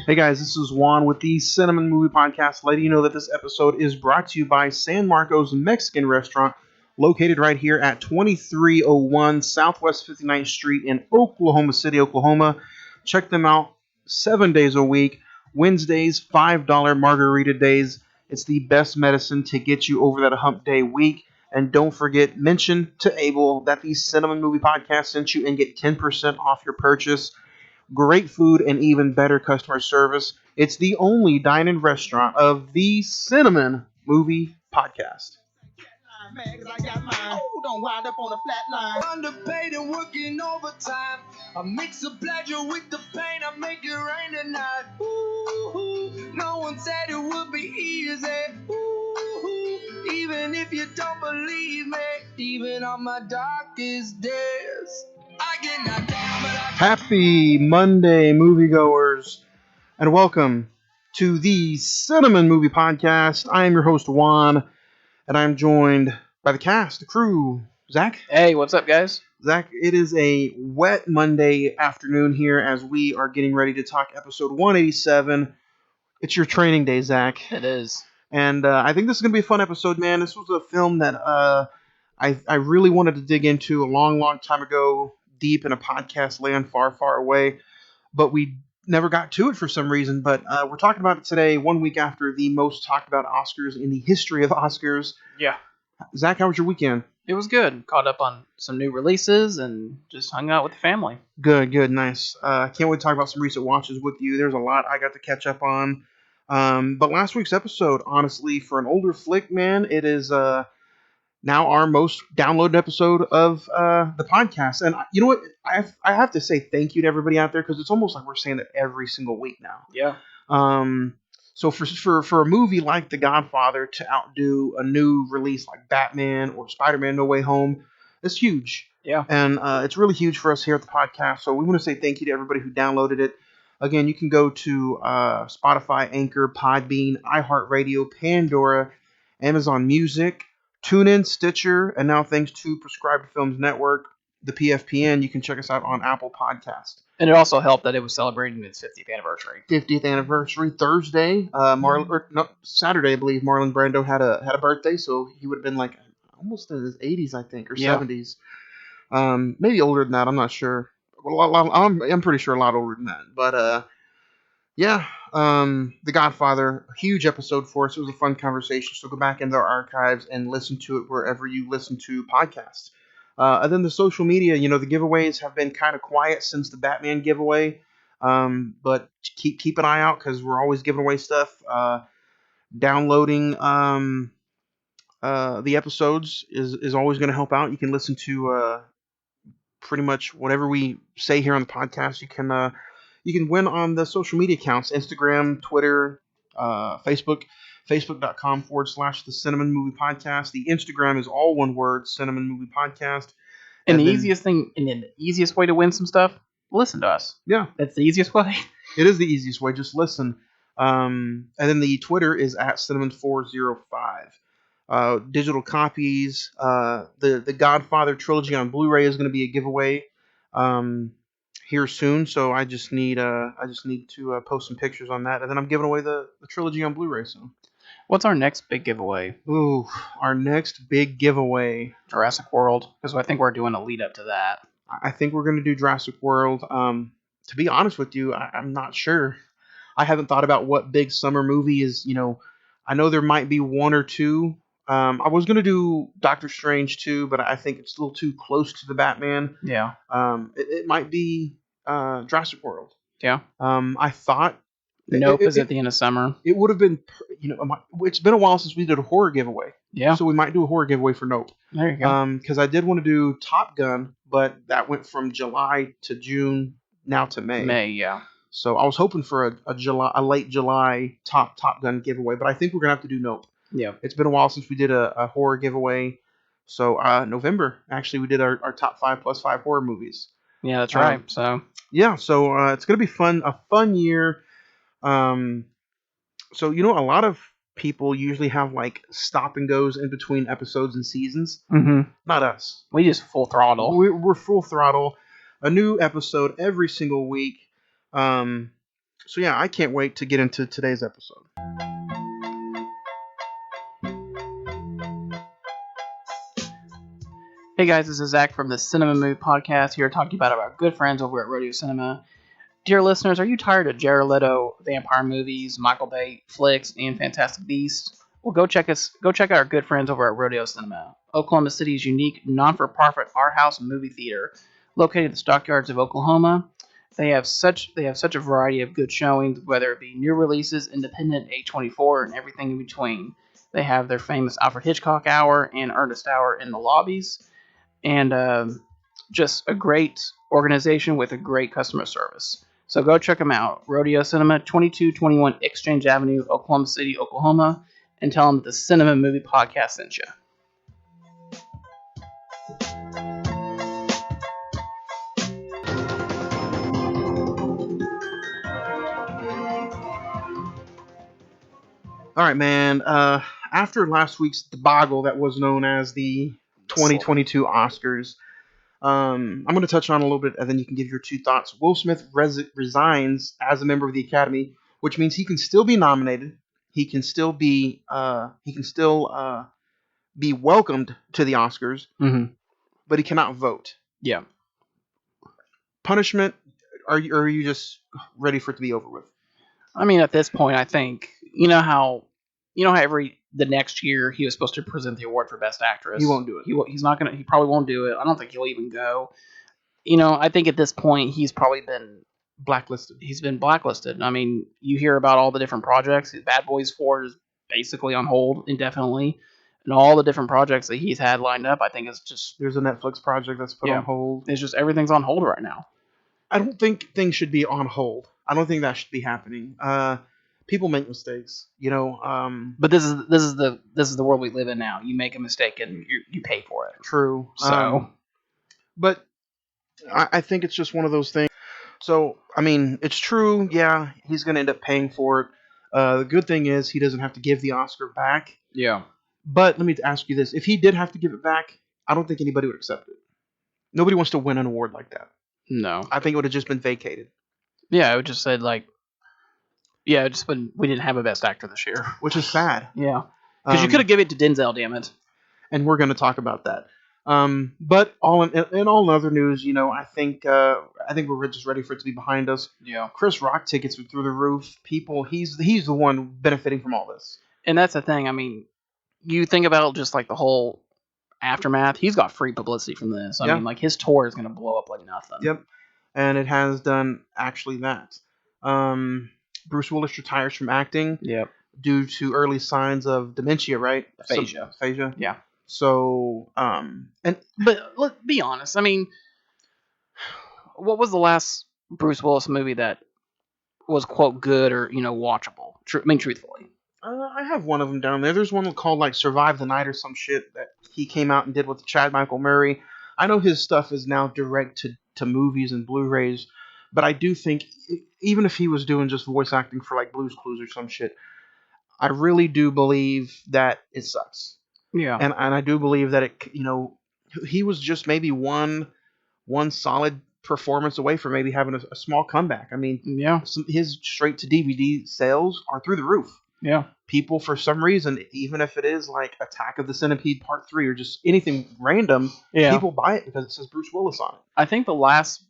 Hey guys, this is Juan with the Cine-Men Movie Podcast, letting you know that this episode is brought to you by San Marcos Mexican Restaurant, located right here at 2301 Southwest 59th Street in Oklahoma City, Oklahoma. Check them out 7 days a week. Wednesdays, $5 margarita days. It's the best medicine to get you over that hump day week. And don't forget, mention to Abel that the Cine-Men Movie Podcast sent you and get 10% off your purchase. Great food and even better customer service. It's the only dine-in restaurant of the Cine-Men Movie Podcast. Don't wind up on a flat line. Underpaid and working overtime. I mix a pleasure with the pain. I make it rain tonight. Ooh, no one said it would be easy. Ooh, even if you don't believe me, even on my darkest days, I get knocked down, but Happy Monday, moviegoers, and welcome to the Cine-Men Movie Podcast. I am your host, Juan, and I'm joined by the cast, the crew. Zach? Hey, what's up, guys? Zach, it is a wet Monday afternoon here as we are getting ready to talk episode 187. It's your training day, Zach. It is. And I think this is going to be a fun episode, man. This was a film that I really wanted to dig into a long, long time ago, deep in a podcast land far, far away. But we never got to it for some reason. But we're talking about it today, 1 week after the most talked about Oscars in the history of Oscars. Yeah. Zach, how was your weekend? It was good. Caught up on some new releases and just hung out with the family. Good, nice. Can't wait to talk about some recent watches with you. There's a lot I got to catch up on. But last week's episode, honestly, for an older flick, man, it is now our most downloaded episode of the podcast. And you know what? I have to say thank you to everybody out there because it's almost like we're saying that every single week now. Yeah. So for a movie like The Godfather to outdo a new release like Batman or Spider-Man No Way Home, it's huge. Yeah. And it's really huge for us here at the podcast. So we want to say thank you to everybody who downloaded it. Again, you can go to Spotify, Anchor, Podbean, iHeartRadio, Pandora, Amazon Music, TuneIn, Stitcher, and now thanks to Prescribed Films Network, the PFPN, you can check us out on Apple Podcasts. And it also helped that it was celebrating its 50th anniversary. 50th anniversary Thursday, Saturday, I believe. Marlon Brando had a birthday, so he would have been like almost in his 80s, I think, or 70s. Maybe older than that. I'm not sure. Well, I'm pretty sure a lot older than that. But The Godfather, a huge episode for us. It was a fun conversation. So go back into our archives and listen to it wherever you listen to podcasts. And then the social media, the giveaways have been kind of quiet since the Batman giveaway. But keep an eye out because we're always giving away stuff. Downloading the episodes is always going to help out. You can listen to pretty much whatever we say here on the podcast. You can win on the social media accounts: Instagram, Twitter, Facebook. Facebook.com/the Cine-Men Movie Podcast. The Instagram is all one word, Cine-Men Movie Podcast. And the easiest way to win some stuff, listen to us. Yeah. That's the easiest way. It is the easiest way. Just listen. And then the Twitter is at Cinnamon405. Digital copies. The Godfather trilogy on Blu-ray is going to be a giveaway here soon. So I just need to post some pictures on that, and then I'm giving away the trilogy on Blu-ray. So. What's our next big giveaway? Ooh, our next big giveaway. Jurassic World, because I think we're doing a lead up to that. I think we're going to do Jurassic World. To be honest with you, I'm not sure. I haven't thought about what big summer movie is, I know there might be one or two. I was going to do Doctor Strange too, but I think it's a little too close to the Batman. Yeah. It might be Jurassic World. Yeah. I thought Nope is at the end of summer. It would have been, it's been a while since we did a horror giveaway. Yeah. So we might do a horror giveaway for Nope. There you go. Because I did want to do Top Gun, but that went from July to June, now to May. May, yeah. So I was hoping for a late July Top Gun giveaway, but I think we're gonna have to do Nope. Yeah. It's been a while since we did a horror giveaway. So November, actually, we did our top 5 plus 5 horror movies. Yeah, that's right. So it's gonna be fun, a fun year. So a lot of people usually have like stop and goes in between episodes and seasons. Mm-hmm. Not us. We just full throttle. We're full throttle. a new episode every single week. So yeah, I can't wait to get into today's episode. Hey guys, this is Zach from the Cine-Men Movie Podcast here talking about our good friends over at Rodeo Cinema. Dear listeners, are you tired of Jared Leto vampire movies, Michael Bay flicks, and Fantastic Beasts? Well, go check out our good friends over at Rodeo Cinema, Oklahoma City's unique non-for-profit art house movie theater, located in the stockyards of Oklahoma. They have such a variety of good showings, whether it be new releases, independent, A24, and everything in between. They have their famous Alfred Hitchcock Hour and Ernest Hour in the lobbies, and just a great organization with a great customer service. So go check them out. Rodeo Cinema, 2221 Exchange Avenue, Oklahoma City, Oklahoma, and tell them that the Cine-Men Movie Podcast sent you. All right, man. After last week's debacle that was known as the 2022 Oscars, I'm going to touch on a little bit, and then you can give your two thoughts. Will Smith resigns as a member of the Academy, which means he can still be nominated. He can still be be welcomed to the Oscars, but he cannot vote. Yeah. Punishment? Are you just ready for it to be over with? I mean, at this point, I think you know how the next year he was supposed to present the award for Best Actress. He won't do it. He's not gonna. He probably won't do it. I don't think he'll even go. I think at this point he's probably been blacklisted. He's been blacklisted. I mean, you hear about all the different projects. Bad Boys 4 is basically on hold indefinitely, and all the different projects that he's had lined up. I think it's just there's a Netflix project that's put on hold. It's just everything's on hold right now. I don't think things should be on hold. I don't think that should be happening. People make mistakes, But this is the world we live in now. You make a mistake and you pay for it. True. So, but I think it's just one of those things. So I mean, it's true. Yeah, he's going to end up paying for it. The good thing is he doesn't have to give the Oscar back. Yeah. But let me ask you this: if he did have to give it back, I don't think anybody would accept it. Nobody wants to win an award like that. No. I think it would have just been vacated. Yeah, it would just said it just been we didn't have a Best Actor this year, which is sad. Yeah, because you could have given it to Denzel, damn it. And we're going to talk about that. But in all other news, I think we're just ready for it to be behind us. Yeah. Chris Rock tickets were through the roof. He's the one benefiting from all this. And that's the thing. I mean, you think about just like the whole aftermath. He's got free publicity from this. I mean, like his tour is going to blow up like nothing. Yep. And it has done actually that. Bruce Willis retires from acting. Yep. Due to early signs of dementia, right? Aphasia. Yeah. So, but let's be honest. I mean, what was the last Bruce Willis movie that was quote good or watchable? Truthfully. I have one of them down there. There's one called like Survive the Night or some shit that he came out and did with Chad Michael Murray. I know his stuff is now direct to movies and Blu-rays, but I do think even if he was doing just voice acting for like Blue's Clues or some shit, I really do believe that it sucks. Yeah. And I do believe that he was just maybe one solid performance away from maybe having a small comeback. I mean, yeah, his straight to DVD sales are through the roof. Yeah. People, for some reason, even if it is like Attack of the Centipede Part 3 or just anything random, people buy it because it says Bruce Willis on it. I think the last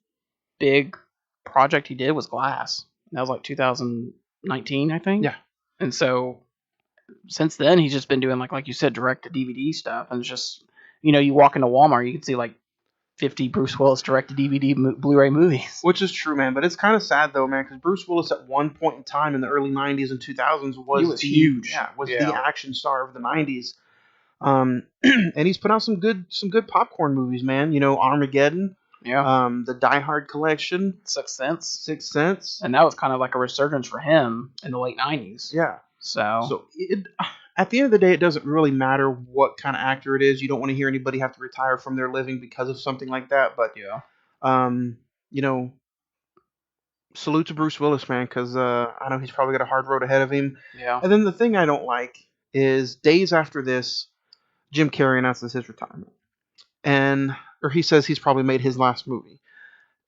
big project he did was Glass. That was like 2019, I think. Yeah. And so since then, he's just been doing like you said, direct to DVD stuff. And it's just, you walk into Walmart, you can see like 50 Bruce Willis direct to DVD Blu-ray movies. Which is true, man. But it's kind of sad though, man, because Bruce Willis at one point in time in the early 90s and 2000s was huge. Yeah, the action star of the 90s. And he's put out some good popcorn movies, man. Armageddon. Yeah. The Die Hard collection. Sixth Sense. And that was kind of like a resurgence for him in the late 90s. Yeah. So at the end of the day, it doesn't really matter what kind of actor it is. You don't want to hear anybody have to retire from their living because of something like that. But salute to Bruce Willis, man, because I know he's probably got a hard road ahead of him. Yeah. And then the thing I don't like is days after this, Jim Carrey announces his retirement, or he says he's probably made his last movie.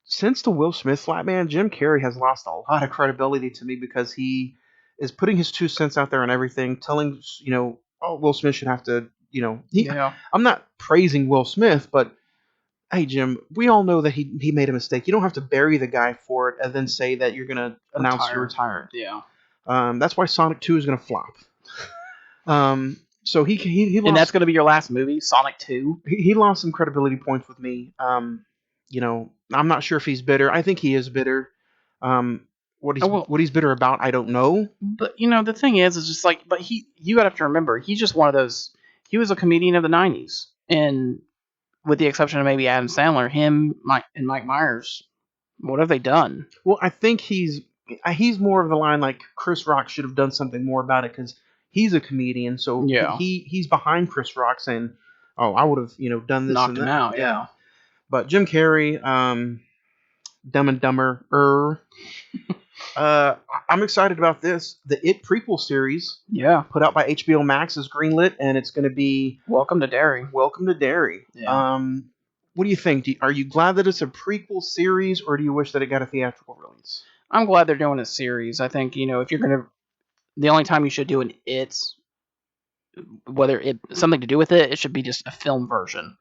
since the Will Smith slap, man, Jim Carrey has lost a lot of credibility to me because he is putting his 2 cents out there on everything, telling oh, Will Smith should have to, Yeah. I'm not praising Will Smith, but hey, Jim, we all know that he made a mistake. You don't have to bury the guy for it and then say that you're gonna announce you're retired. Yeah. That's why Sonic 2 is gonna flop. So he lost. And that's going to be your last movie, Sonic 2? He lost some credibility points with me. I'm not sure if he's bitter. I think he is bitter. What he's bitter about, I don't know. But the thing is just like, but you got to remember, he's just one of those. He was a comedian of the '90s, and with the exception of maybe Adam Sandler, Mike Myers, what have they done? Well, I think he's more of the line like Chris Rock should have done something more about it because he's a comedian, so Yeah. he's behind Chris Rock saying, "Oh, I would have done this Knocked and him that." out, yeah. But Jim Carrey, Dumb and Dumber. I'm excited about this. The It prequel series, Yeah. put out by HBO Max, is greenlit, and it's going to be Welcome to Derry. Welcome to Derry. Yeah. What do you think? Are you glad that it's a prequel series, or do you wish that it got a theatrical release? I'm glad they're doing a series. I think if you're gonna, the only time you should do an whether it something to do with it, it should be just a film version.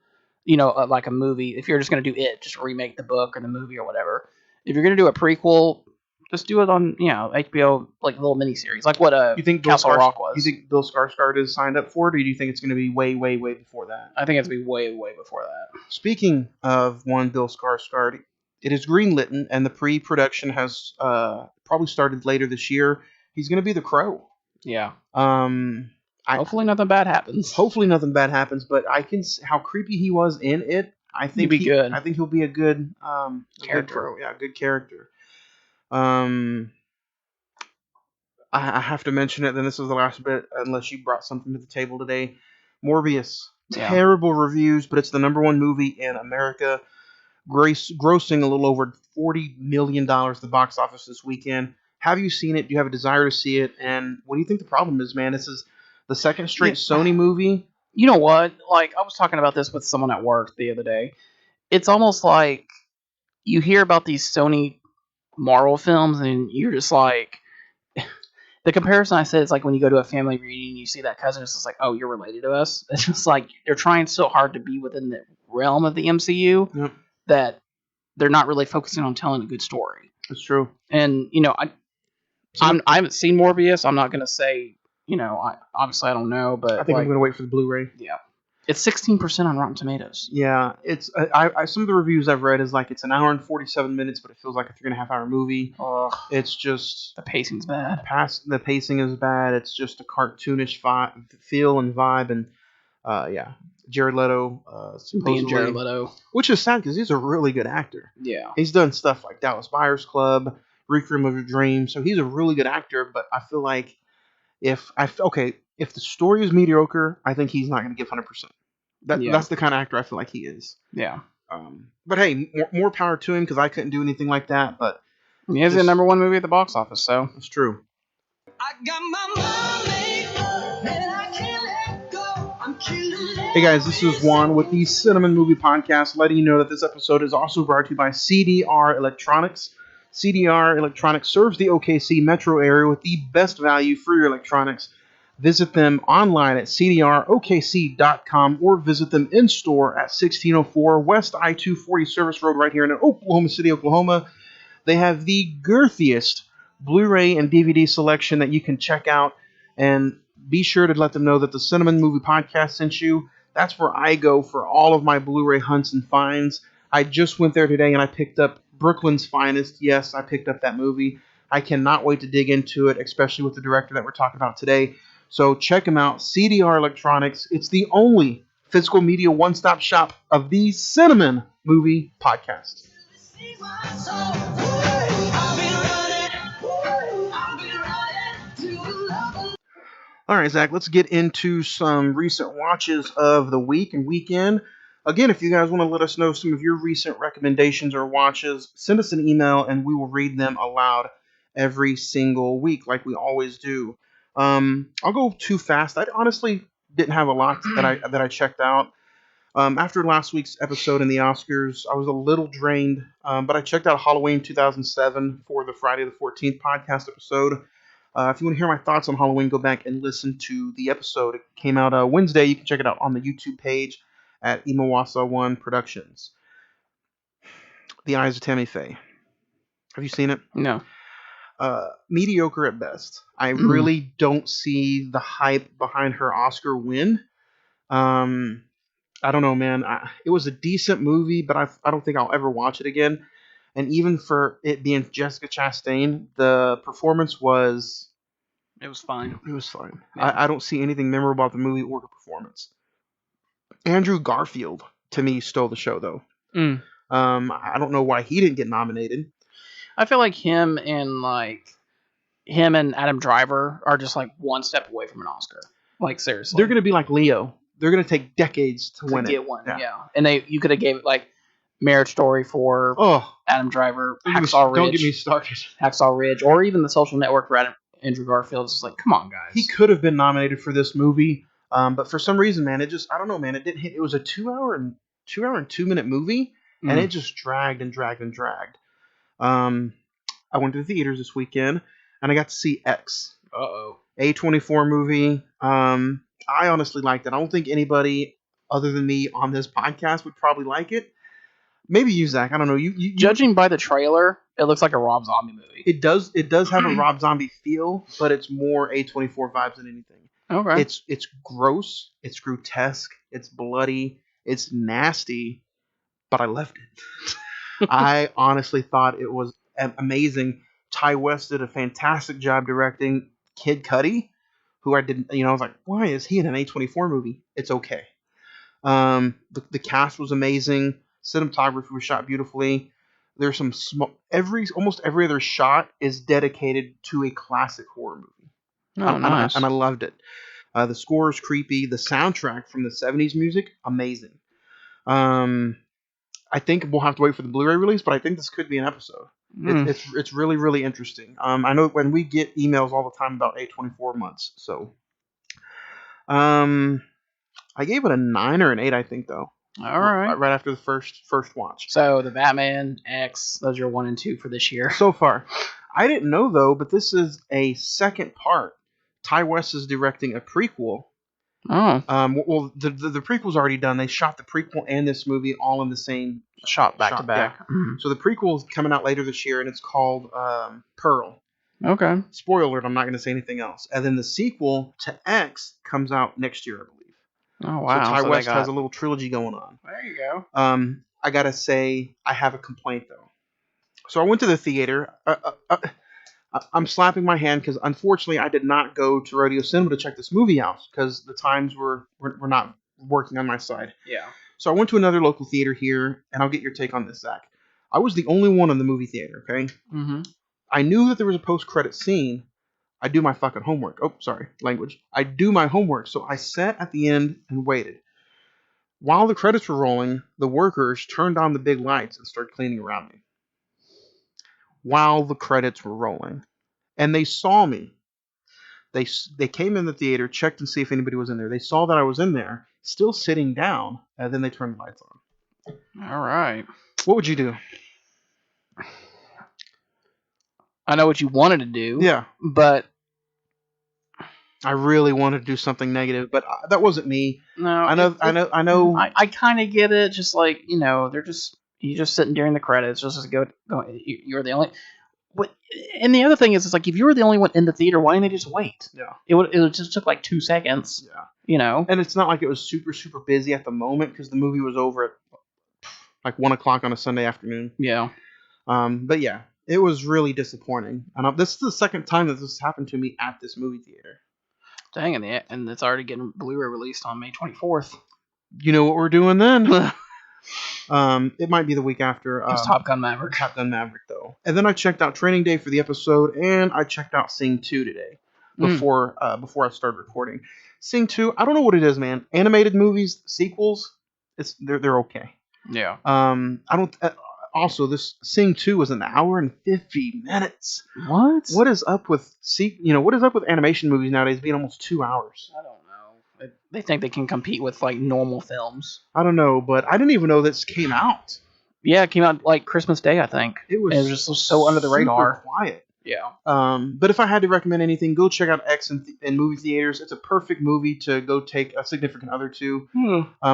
Like a movie. If you're just gonna do it, just remake the book or the movie or whatever. If you're gonna do a prequel, just do it on HBO, like a little miniseries, like what You think Castle Rock was. You think Bill Skarsgård is signed up for it, or do you think it's going to be way, way, way before that? I think it's gonna be way, way before that. Speaking of one Bill Skarsgård, it is greenlit, and the pre-production has probably started later this year. He's going to be the Crow. Yeah. Hopefully nothing bad happens. Hopefully nothing bad happens, but I can how creepy he was in it. I think He'd be good. I think he'll be a good character. Good character. I have to mention it. Then this is the last bit, unless you brought something to the table today. Morbius, terrible reviews, but it's the #1 movie in America, grossing a little over $40 million at the box office this weekend. Have you seen it? Do you have a desire to see it? And what do you think the problem is, man? This is the second straight Sony movie. You know what? Like, I was talking about this with someone at work the other day. It's almost like you hear about these Sony Marvel films, and you're just like, the comparison I said is like when you go to a family reunion and you see that cousin, it's just like, oh, you're related to us. It's just like they're trying so hard to be within the realm of the MCU that they're not really focusing on telling a good story. That's true. And I haven't seen Morbius. I'm not gonna say. Obviously I don't know, but I think I'm gonna wait for the Blu-ray. Yeah, it's 16% on Rotten Tomatoes. Yeah, it's some of the reviews I've read is like it's an hour and 47 minutes, but it feels like a 3.5 hour movie. It's just the pacing's bad. The pacing is bad. It's just a cartoonish feel and vibe, and Jared Leto supposedly being Jared Leto, which is sad because he's a really good actor. Yeah, he's done stuff like Dallas Buyers Club, Requiem of Your Dream, so he's a really good actor. But I feel like if the story is mediocre, I think he's not going to give 100%. That's the kind of actor I feel like he is. Yeah. But hey, more power to him because I couldn't do anything like that. But he is the #1 movie at the box office, so it's true. I got my money, and I can't let go. I'm killing. Hey guys, this is Juan with the Cine-Men Movie Podcast, letting you know that this episode is also brought to you by CDR Electronics. CDR Electronics serves the OKC metro area with the best value for your electronics. Visit them online at cdrokc.com or visit them in store at 1604 West I-240 Service Road right here in Oklahoma City, Oklahoma. They have the girthiest Blu-ray and DVD selection that you can check out, and be sure to let them know that the Cine-Men Movie Podcast sent you. That's where I go for all of my Blu-ray hunts and finds. I just went there today and I picked up Brooklyn's Finest. Yes, I picked up that movie. I cannot wait to dig into it, especially with the director that we're talking about today. So check them out, CDR Electronics. It's the only physical media one-stop shop of the Cine-Men Movie Podcast. All right, Zach, let's get into some recent watches of the week and weekend. Again, if you guys want to let us know some of your recent recommendations or watches, send us an email and we will read them aloud every single week like we always do. I'll go too fast. I honestly didn't have a lot that I checked out. After last week's episode in the Oscars, I was a little drained, but I checked out Halloween 2007 for the Friday the 14th podcast episode. If you want to hear my thoughts on Halloween, go back and listen to the episode. It came out Wednesday. You can check it out on the YouTube page at Imawasa One Productions. The Eyes of Tammy Faye. Have you seen it? No. Mediocre at best. I really don't see the hype behind her Oscar win. I don't know, man. It was a decent movie, but I don't think I'll ever watch it again. And even for it being Jessica Chastain, the performance was... It was fine. It was fine. Yeah. I don't see anything memorable about the movie or the performance. Andrew Garfield, to me, stole the show, though. I don't know why he didn't get nominated. I feel like him and Adam Driver are just like one step away from an Oscar. Like, seriously. They're going to be like Leo. They're going to take decades to win get it. one, yeah. And you could have gave it like Marriage Story for Adam Driver, Hacksaw Ridge. Don't get me started. Hacksaw Ridge, or even The Social Network for Andrew Garfield. It's just like, come on, guys. He could have been nominated for this movie, but for some reason, man, I don't know, man. It didn't hit. It was a 2 hour and 2-minute movie, and it just dragged and dragged and dragged. I went to the theaters this weekend, and I got to see X. A24 movie. I honestly liked it. I don't think anybody other than me on this podcast would probably like it. Maybe you, Zach. I don't know. You Judging by the trailer, it looks like a Rob Zombie movie. It does have a Rob Zombie feel, but it's more A24 vibes than anything. Okay. It's gross. It's grotesque. It's bloody. It's nasty. But I loved it. I honestly thought it was amazing. Ty West did a fantastic job directing. Kid Cudi, who I was like, why is he in an A24 movie? It's okay. The cast was amazing. Cinematography was shot beautifully. There's some almost every other shot is dedicated to a classic horror movie. Nice. And I loved it. The score is creepy. The soundtrack from the 70s music, amazing. I think we'll have to wait for the Blu-ray release, but I think this could be an episode. It's really, really interesting. I know when we get emails all the time about A24 months, so I gave it a 9 or an 8, I think, though. All right. Right after the first watch. So the Batman, X, those are 1 and 2 for this year. So far. I didn't know, though, but this is a second part. Ty West is directing a prequel. Oh. Well, the prequel's already done. They shot the prequel and this movie all in the same shot back to back. Yeah. Mm-hmm. So the prequel is coming out later this year, and it's called Pearl. Okay. Spoiler alert, I'm not going to say anything else. And then the sequel to X comes out next year, I believe. Oh, wow. So Ty West has a little trilogy going on. There you go. I got to say, I have a complaint, though. So I went to the theater. I'm slapping my hand because, unfortunately, I did not go to Rodeo Cinema to check this movie out because the times were not working on my side. Yeah. So I went to another local theater here, and I'll get your take on this, Zach. I was the only one in the movie theater, okay? Mm-hmm. I knew that there was a post-credit scene. I do my fucking homework. Oh, sorry, language. I do my homework, so I sat at the end and waited. While the credits were rolling, the workers turned on the big lights and started cleaning around me. While the credits were rolling. And they saw me. They came in the theater, checked and see if anybody was in there. They saw that I was in there, still sitting down, and then they turned the lights on. All right. What would you do? I know what you wanted to do. Yeah. But I really wanted to do something negative, but that wasn't me. No. I know. I kind of get it. Just like, you're just sitting during the credits. Just go. You're the only. And the other thing is, it's like if you were the only one in the theater, why didn't they just wait? Yeah. It just took like 2 seconds. Yeah. And it's not like it was super, super busy at the moment because the movie was over at like 1 o'clock on a Sunday afternoon. Yeah. But yeah, it was really disappointing. And this is the second time that this happened to me at this movie theater. Dang, and it's already getting Blu-ray released on May 24th. You know what we're doing then? It might be the week after. It's Top Gun Maverick. Top Gun Maverick, though. And then I checked out Training Day for the episode, and I checked out Sing 2 today before I started recording. Sing 2, I don't know what it is, man. Animated movies, sequels, they're okay. Yeah. I don't. Also, this Sing 2 was an hour and 50 minutes. What? What is up with what is up with animation movies nowadays being almost 2 hours? I don't know. They think they can compete with like normal films. I don't know, but I didn't even know this came out. Yeah, it came out like Christmas Day, I think. It was And just so under the radar. quiet. Yeah. But if I had to recommend anything, go check out X in movie theaters. It's a perfect movie to go take a significant other to,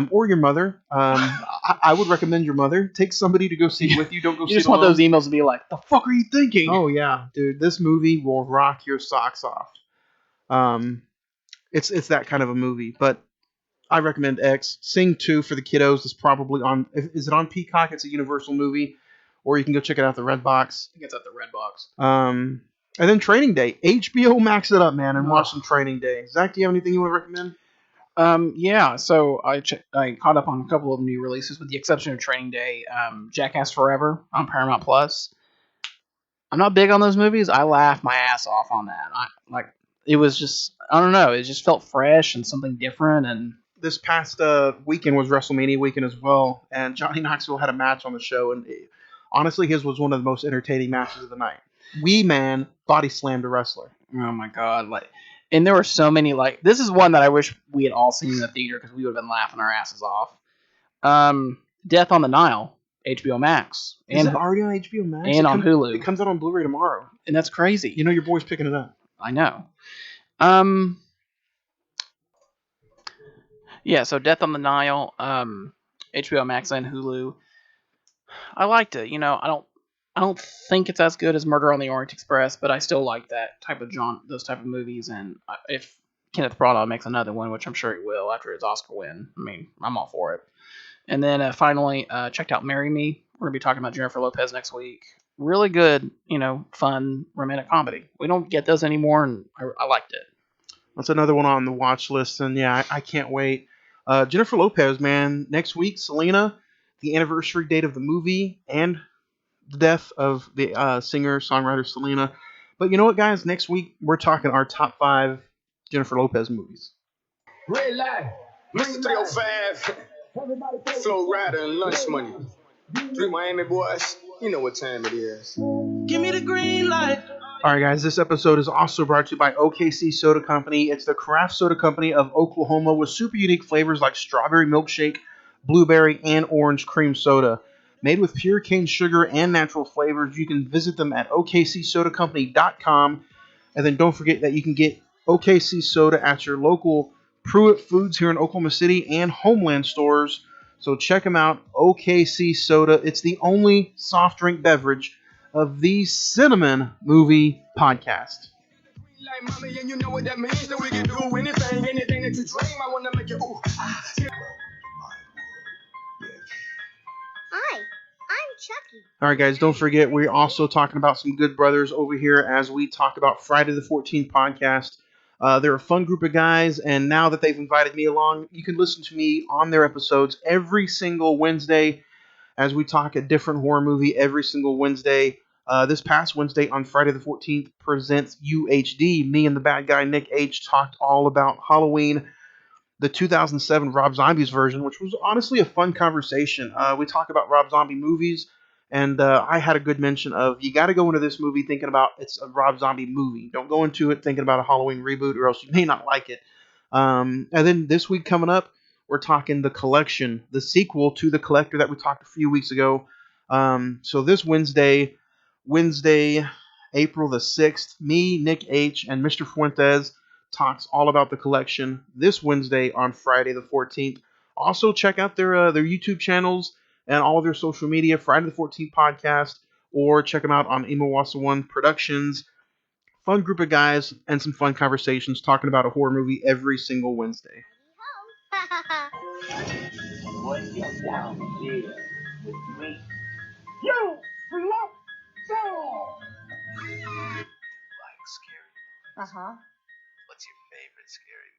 or your mother. I would recommend your mother. Take somebody to go see it with you. Don't go see it You just want alone. those emails to be like, the fuck are you thinking? Oh yeah, dude, this movie will rock your socks off. It's that kind of a movie. But I recommend X. Sing 2 for the kiddos is probably on. Is it on Peacock? It's a Universal movie, or you can go check it out at the Redbox. I think it's at the Redbox. And then Training Day. HBO Max it up, man, and watch some Training Day. Zach, do you have anything you want to recommend? Yeah, so I caught up on a couple of new releases, with the exception of Training Day. Jackass Forever on Paramount Plus. I'm not big on those movies. I laughed my ass off on that. It was just, I don't know, it just felt fresh and something different. And this past weekend was WrestleMania weekend as well, and Johnny Knoxville had a match on the show, and honestly, his was one of the most entertaining matches of the night. Wee Man body slammed a wrestler. Oh my god! And there were so many. This is one that I wish we had all seen in the theater, because we would have been laughing our asses off. Death on the Nile, HBO Max. Is it already on HBO Max? And on Hulu. It comes out on Blu-ray tomorrow. And that's crazy. You know your boy's picking it up. I know. Yeah, so Death on the Nile, HBO Max and Hulu. I liked it. I don't think it's as good as Murder on the Orient Express, but I still like that type of those type of movies. And if Kenneth Branagh makes another one, which I'm sure he will after his Oscar win, I mean, I'm all for it. And then finally, checked out Marry Me. We're gonna be talking about Jennifer Lopez next week. Really good, fun romantic comedy. We don't get those anymore, and I liked it. That's another one on the watch list, and yeah, I can't wait. Jennifer Lopez, man, next week, Selena, the anniversary date of the movie, and the death of the singer-songwriter Selena. But you know what, guys? Next week, we're talking our top 5 Jennifer Lopez movies. Red light, Mr. 305, Flow Rider and Lunch Money. 3 Miami boys, you know what time it is. Give me the green light. All right, guys, this episode is also brought to you by OKC Soda Company. It's the craft soda company of Oklahoma with super unique flavors like strawberry milkshake, blueberry, and orange cream soda. Made with pure cane sugar and natural flavors, you can visit them at okcsodacompany.com. And then don't forget that you can get OKC Soda at your local Pruitt Foods here in Oklahoma City and Homeland stores. So check them out, OKC Soda. It's the only soft drink beverage of the Cine-Men movie podcast. Like mommy, and you know what that means, that we can do anything that you dream. I want to make you ooh. Hi, I'm Chucky. All right, guys, don't forget, we're also talking about some good brothers over here as we talk about Friday the 14th podcast. They're a fun group of guys, and now that they've invited me along, you can listen to me on their episodes every single Wednesday as we talk a different horror movie every single Wednesday. This past Wednesday on Friday the 14th presents UHD. Me and the bad guy Nick H talked all about Halloween, the 2007 Rob Zombie's version, which was honestly a fun conversation. We talk about Rob Zombie movies, and I had a good mention of you got to go into this movie thinking about it's a Rob Zombie movie. Don't go into it thinking about a Halloween reboot, or else you may not like it. And then this week coming up, we're talking The Collection, the sequel to The Collector that we talked a few weeks ago. So this Wednesday, April the 6th, me, Nick H, and Mr. Fuentes talks all about The Collection this Wednesday on Friday the 14th. Also, check out their YouTube channels and all of their social media, Friday the 14th podcast, or check them out on Imawasa One Productions. Fun group of guys and some fun conversations talking about a horror movie every single Wednesday. Boys, get down here with me. You belong there. Like scary. Uh-huh. What's your favorite scary?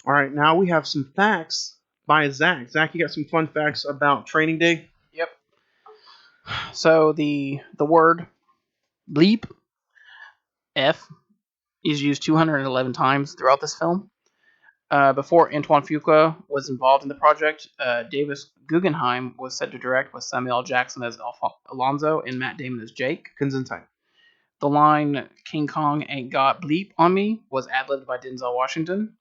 All right, now we have some facts by Zach. Zach, you got some fun facts about Training Day? Yep. So the word bleep, F, is used 211 times throughout this film. Before Antoine Fuqua was involved in the project, Davis Guggenheim was set to direct with Samuel L. Jackson as Alonzo and Matt Damon as Jake. Constantine. The line "King Kong ain't got bleep on me" was ad-libbed by Denzel Washington.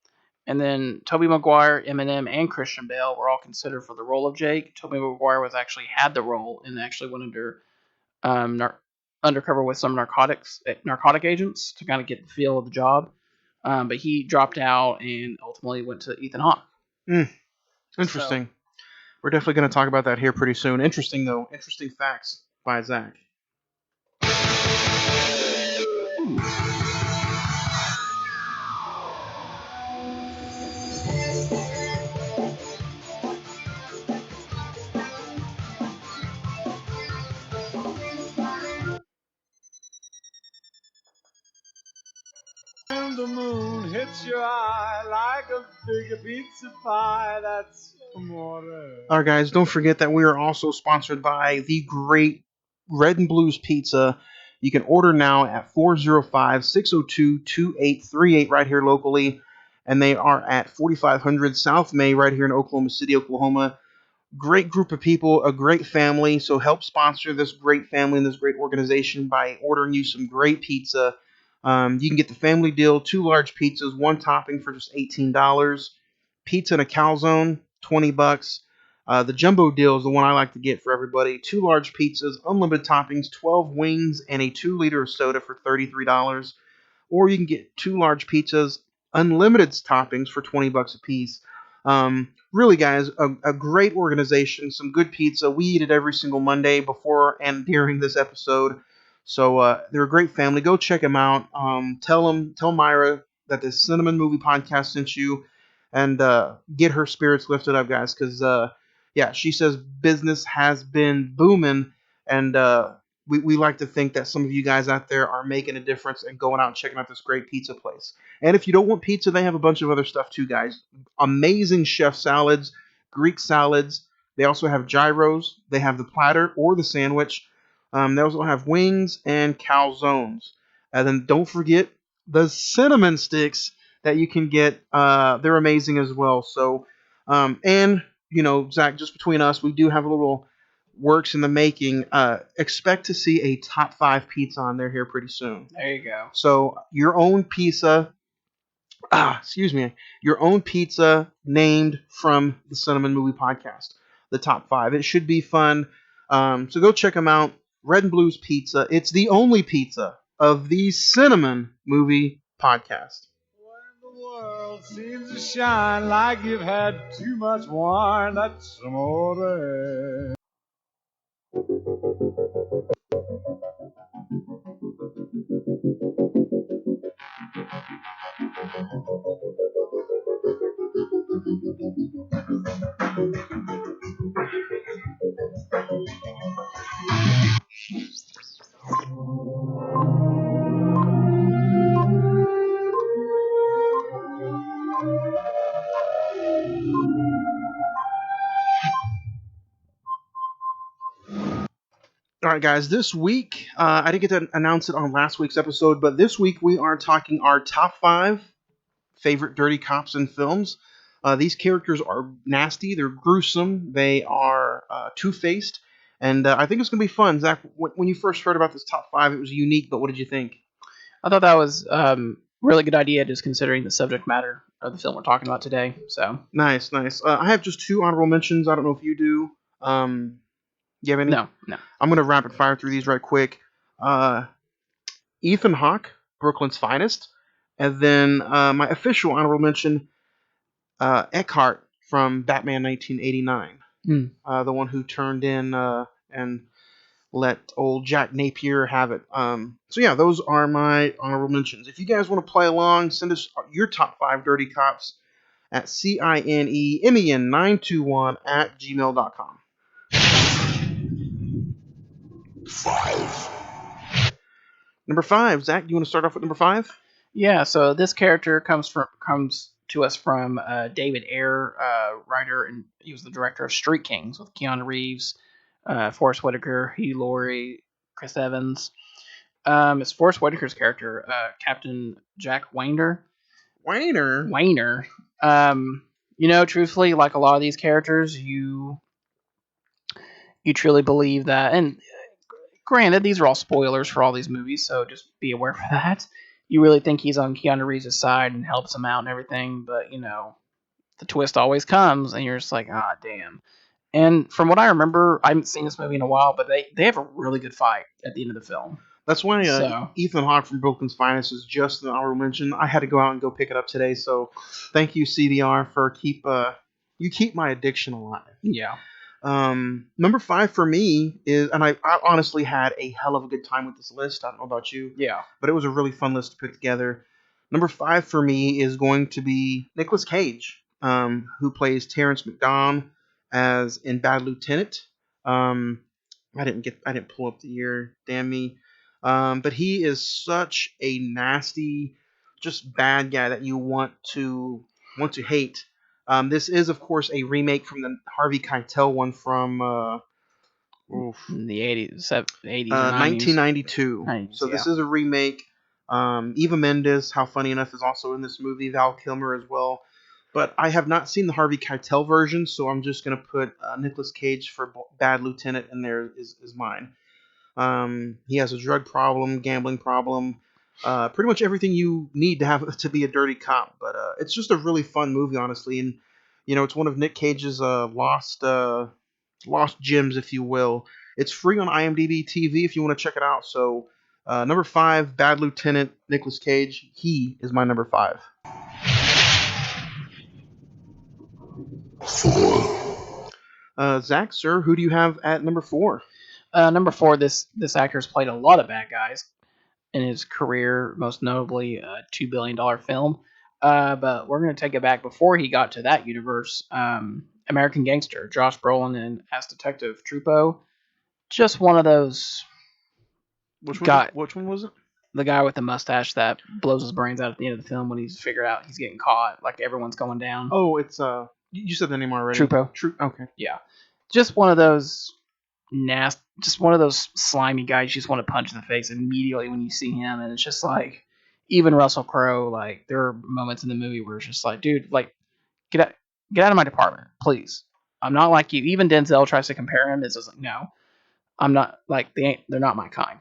And then Tobey Maguire, Eminem, and Christian Bale were all considered for the role of Jake. Tobey Maguire was actually had the role and actually went um, nar- undercover with some narcotic agents to kind of get the feel of the job. But he dropped out and ultimately went to Ethan Hawke. Interesting. We're definitely going to talk about that here pretty soon. Interesting, though. Interesting facts by Zach. And the moon hits your eye like a big pizza pie. That's amore. All right, guys, don't forget that we are also sponsored by the great Red and Blues Pizza. You can order now at 405-602-2838 right here locally. And they are at 4500 South May right here in Oklahoma City, Oklahoma. Great group of people, a great family. So help sponsor this great family and this great organization by ordering you some great pizza. You can get the family deal, 2 large pizzas, 1 topping for just $18. Pizza and a calzone, $20. The jumbo deal is the one I like to get for everybody. 2 large pizzas, unlimited toppings, 12 wings, and a 2-liter of soda for $33. Or you can get 2 large pizzas, unlimited toppings for $20 a piece. Really, guys, a great organization, some good pizza. We eat it every single Monday before and during this episode. So they're a great family. Go check them out. Tell Myra that the Cine-Men Movie Podcast sent you, and get her spirits lifted up, guys. Because yeah, she says business has been booming, and we like to think that some of you guys out there are making a difference and going out and checking out this great pizza place. And if you don't want pizza, they have a bunch of other stuff too, guys. Amazing chef salads, Greek salads. They also have gyros. They have the platter or the sandwich. They also have wings and calzones. And then don't forget the cinnamon sticks that you can get. They're amazing as well. So, and you know, Zach, just between us, we do have a little works in the making. Expect to see a top 5 pizza on there here pretty soon. There you go. So your own pizza, your own pizza named from the Cine-Men Movie Podcast, the top 5. It should be fun. So go check them out. Red and Blues Pizza. It's the only pizza of the Cine-Men Movie Podcast. When the world seems to shine like you've had too much wine, that's amore. All right, guys. This week, I didn't get to announce it on last week's episode, but this week we are talking our top 5 favorite dirty cops in films. These characters are nasty. They're gruesome. They are two-faced, and I think it's going to be fun. Zach, when you first heard about this top 5, it was unique. But what did you think? I thought that was really good idea, just considering the subject matter of the film we're talking about today. So Nice. I have just 2 honorable mentions. I don't know if you do. You have any? no. I'm going to rapid fire through these right quick. Ethan Hawke, Brooklyn's finest. And then my official honorable mention, Eckhart from Batman 1989. The one who turned in and let old Jack Napier have it. So yeah, those are my honorable mentions. If you guys want to play along, send us your top 5 dirty cops at CINEMEN921 at gmail.com. 5. Number 5, Zach, you want to start off with number 5? Yeah. So this character comes to us from David Ayer, writer, and he was the director of Street Kings with Keanu Reeves, Forrest Whitaker, Hugh Laurie, Chris Evans. It's Forrest Whitaker's character, Captain Jack Wayner. Wayner. Truthfully, like a lot of these characters, you truly believe that, and Granted, these are all spoilers for all these movies, so just be aware for that. You really think he's on Keanu Reeves' side and helps him out and everything, but the twist always comes, and you're just like, ah, damn. And from what I remember, I haven't seen this movie in a while, but they have a really good fight at the end of the film. That's why So Ethan Hawke from Brooklyn's Finest is just an honorable mention. I had to go out and go pick it up today, so thank you, CDR, for you keep my addiction alive. yeah, Number 5 for me is, and I honestly had a hell of a good time with this list. I don't know about you, yeah. but it was a really fun list to put together. Number 5 for me is going to be Nicolas Cage, who plays Terrence McDonald as in Bad Lieutenant. I didn't pull up the year. Damn me. But he is such a nasty, just bad guy that you want to hate. This is, of course, a remake from the Harvey Keitel one from In the 80s, 80s, 1992. 90s, So this yeah. is a remake. Eva Mendes, how funny enough, is also in this movie. Val Kilmer as well. But I have not seen the Harvey Keitel version, so I'm just going to put Nicolas Cage for Bad Lieutenant in there is mine. He has a drug problem, gambling problem, pretty much everything you need to have to be a dirty cop. But it's just a really fun movie, honestly, and it's one of Nick Cage's lost gems, if you will. It's free on IMDb TV if you want to check it out. So number 5, Bad Lieutenant, Nicolas Cage. He is my number 5. Zach, sir, who do you have at number 4? Number 4, this actor's played a lot of bad guys in his career, most notably a $2 billion film. But we're going to take it back before he got to that universe. American Gangster, Josh Brolin and as Detective Trudeau. Just one of those. Which one was it? The guy with the mustache that blows his brains out at the end of the film when he's figured out he's getting caught, like everyone's going down. Oh, it's you said the name already. Trudeau. Okay. Yeah. Just one of those just one of those slimy guys you just want to punch in the face immediately when you see him, and it's just like, even Russell Crowe, like, there are moments in the movie where it's just like, dude, like, get out of my department, please. I'm not like you. Even Denzel tries to compare him. It's just like, no, I'm not, like, they're not my kind.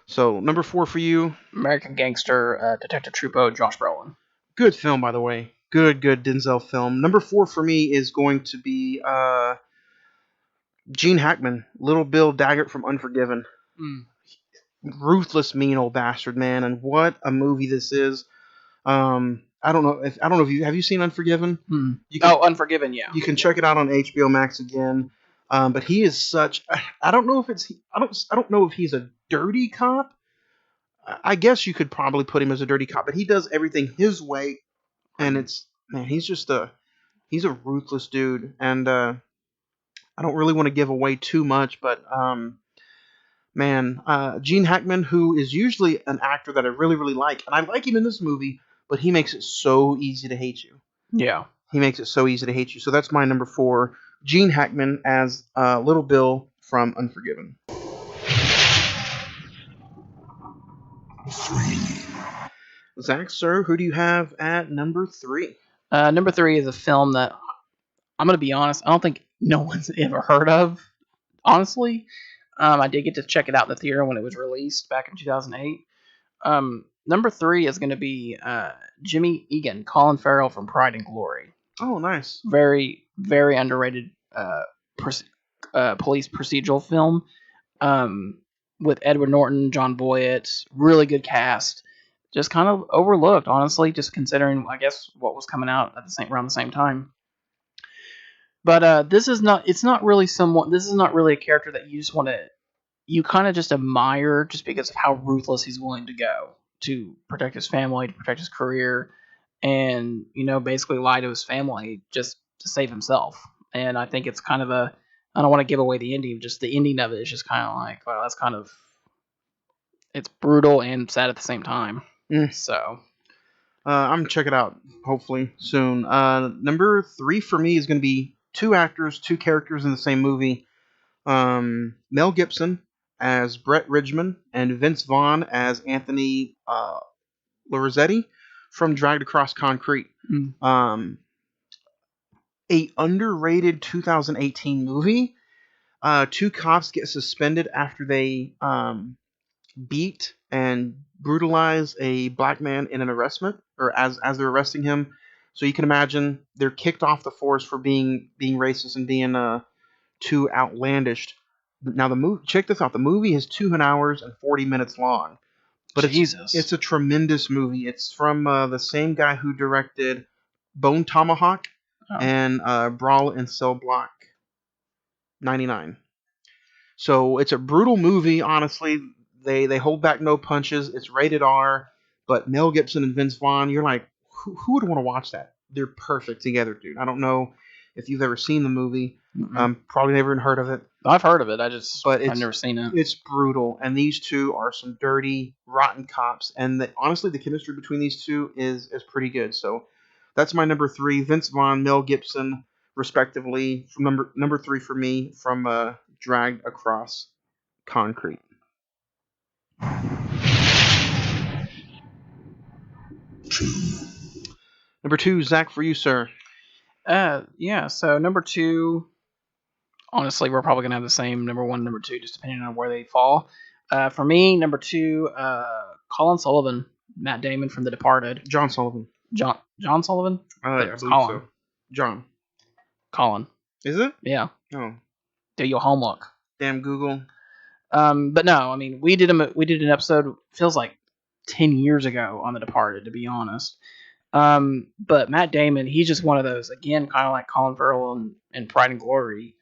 So number 4 for you, American Gangster, Detective Trudeau, Josh Brolin. Good film, by the way. Good Denzel film. Number 4 for me is going to be Gene Hackman, Little Bill Daggett from Unforgiven. Ruthless, mean old bastard, man, and what a movie this is. I don't know if you have you seen Unforgiven? Unforgiven, yeah. You can check it out on HBO Max again. But he is such. I don't know if he's a dirty cop. I guess you could probably put him as a dirty cop, but he does everything his way, and he's a ruthless dude, and I don't really want to give away too much, but Gene Hackman, who is usually an actor that I really, really like, and I like him in this movie, but he makes it so easy to hate you. Yeah. He makes it so easy to hate you. So that's my number 4, Gene Hackman as Little Bill from Unforgiven. 3. Zach, sir, who do you have at number 3? Number 3 is a film that, I'm going to be honest, I don't think no one's ever heard of, honestly. I did get to check it out in the theater when it was released back in 2008. Number 3 is going to be Jimmy Egan, Colin Farrell from Pride and Glory. Oh, nice. Very, very underrated police procedural film with Edward Norton, John Boyett, really good cast. Just kind of overlooked, honestly, just considering, I guess, what was coming out at around the same time. But this is not really a character that you just want to, you kind of just admire just because of how ruthless he's willing to go to protect his family, to protect his career, and, basically lie to his family just to save himself. And I think it's kind of I don't want to give away the ending, just the ending of it is just kind of like, well, that's kind of, it's brutal and sad at the same time. So I'm check it out hopefully soon. Number 3 for me is going to be 2 actors, 2 characters in the same movie. Mel Gibson as Brett Ridgman and Vince Vaughn as Anthony Lorenzetti from Dragged Across Concrete. A underrated 2018 movie. Two cops get suspended after they beat and brutalize a black man in an arrestment, or as they're arresting him. So you can imagine they're kicked off the force for being racist and being too outlandish. Now the movie, check this out. The movie is 2 hours and 40 minutes long, but Jesus. it's a tremendous movie. It's from the same guy who directed Bone Tomahawk Oh. and Brawl in Cell Block 99. So it's a brutal movie. Honestly, they hold back no punches. It's rated R, but Mel Gibson and Vince Vaughn, you're like, who would want to watch that? They're perfect together, dude. I don't know if you've ever seen the movie. Probably never even heard of it. I've heard of it. I've It's never seen it. It's brutal, and these two are some dirty, rotten cops. And honestly, the chemistry between these two is pretty good. So that's my number 3. Vince Vaughn, Mel Gibson, respectively. From number 3 for me from Dragged Across Concrete. Number 2, Zach, for you, sir. Yeah. So number 2. Honestly, we're probably gonna have the same number 1, number 2, just depending on where they fall. For me, number 2, Colin Sullivan, Matt Damon from The Departed. John Sullivan. John Sullivan. I It's believe Colin. so. John. Colin. Is it? Yeah. Oh, Do your homework. damn Google. But no, I mean, we did an episode, feels like 10 years ago, on The Departed, to be honest. But Matt Damon, he's just one of those, again, kind of like Colin Farrell in Pride and Glory.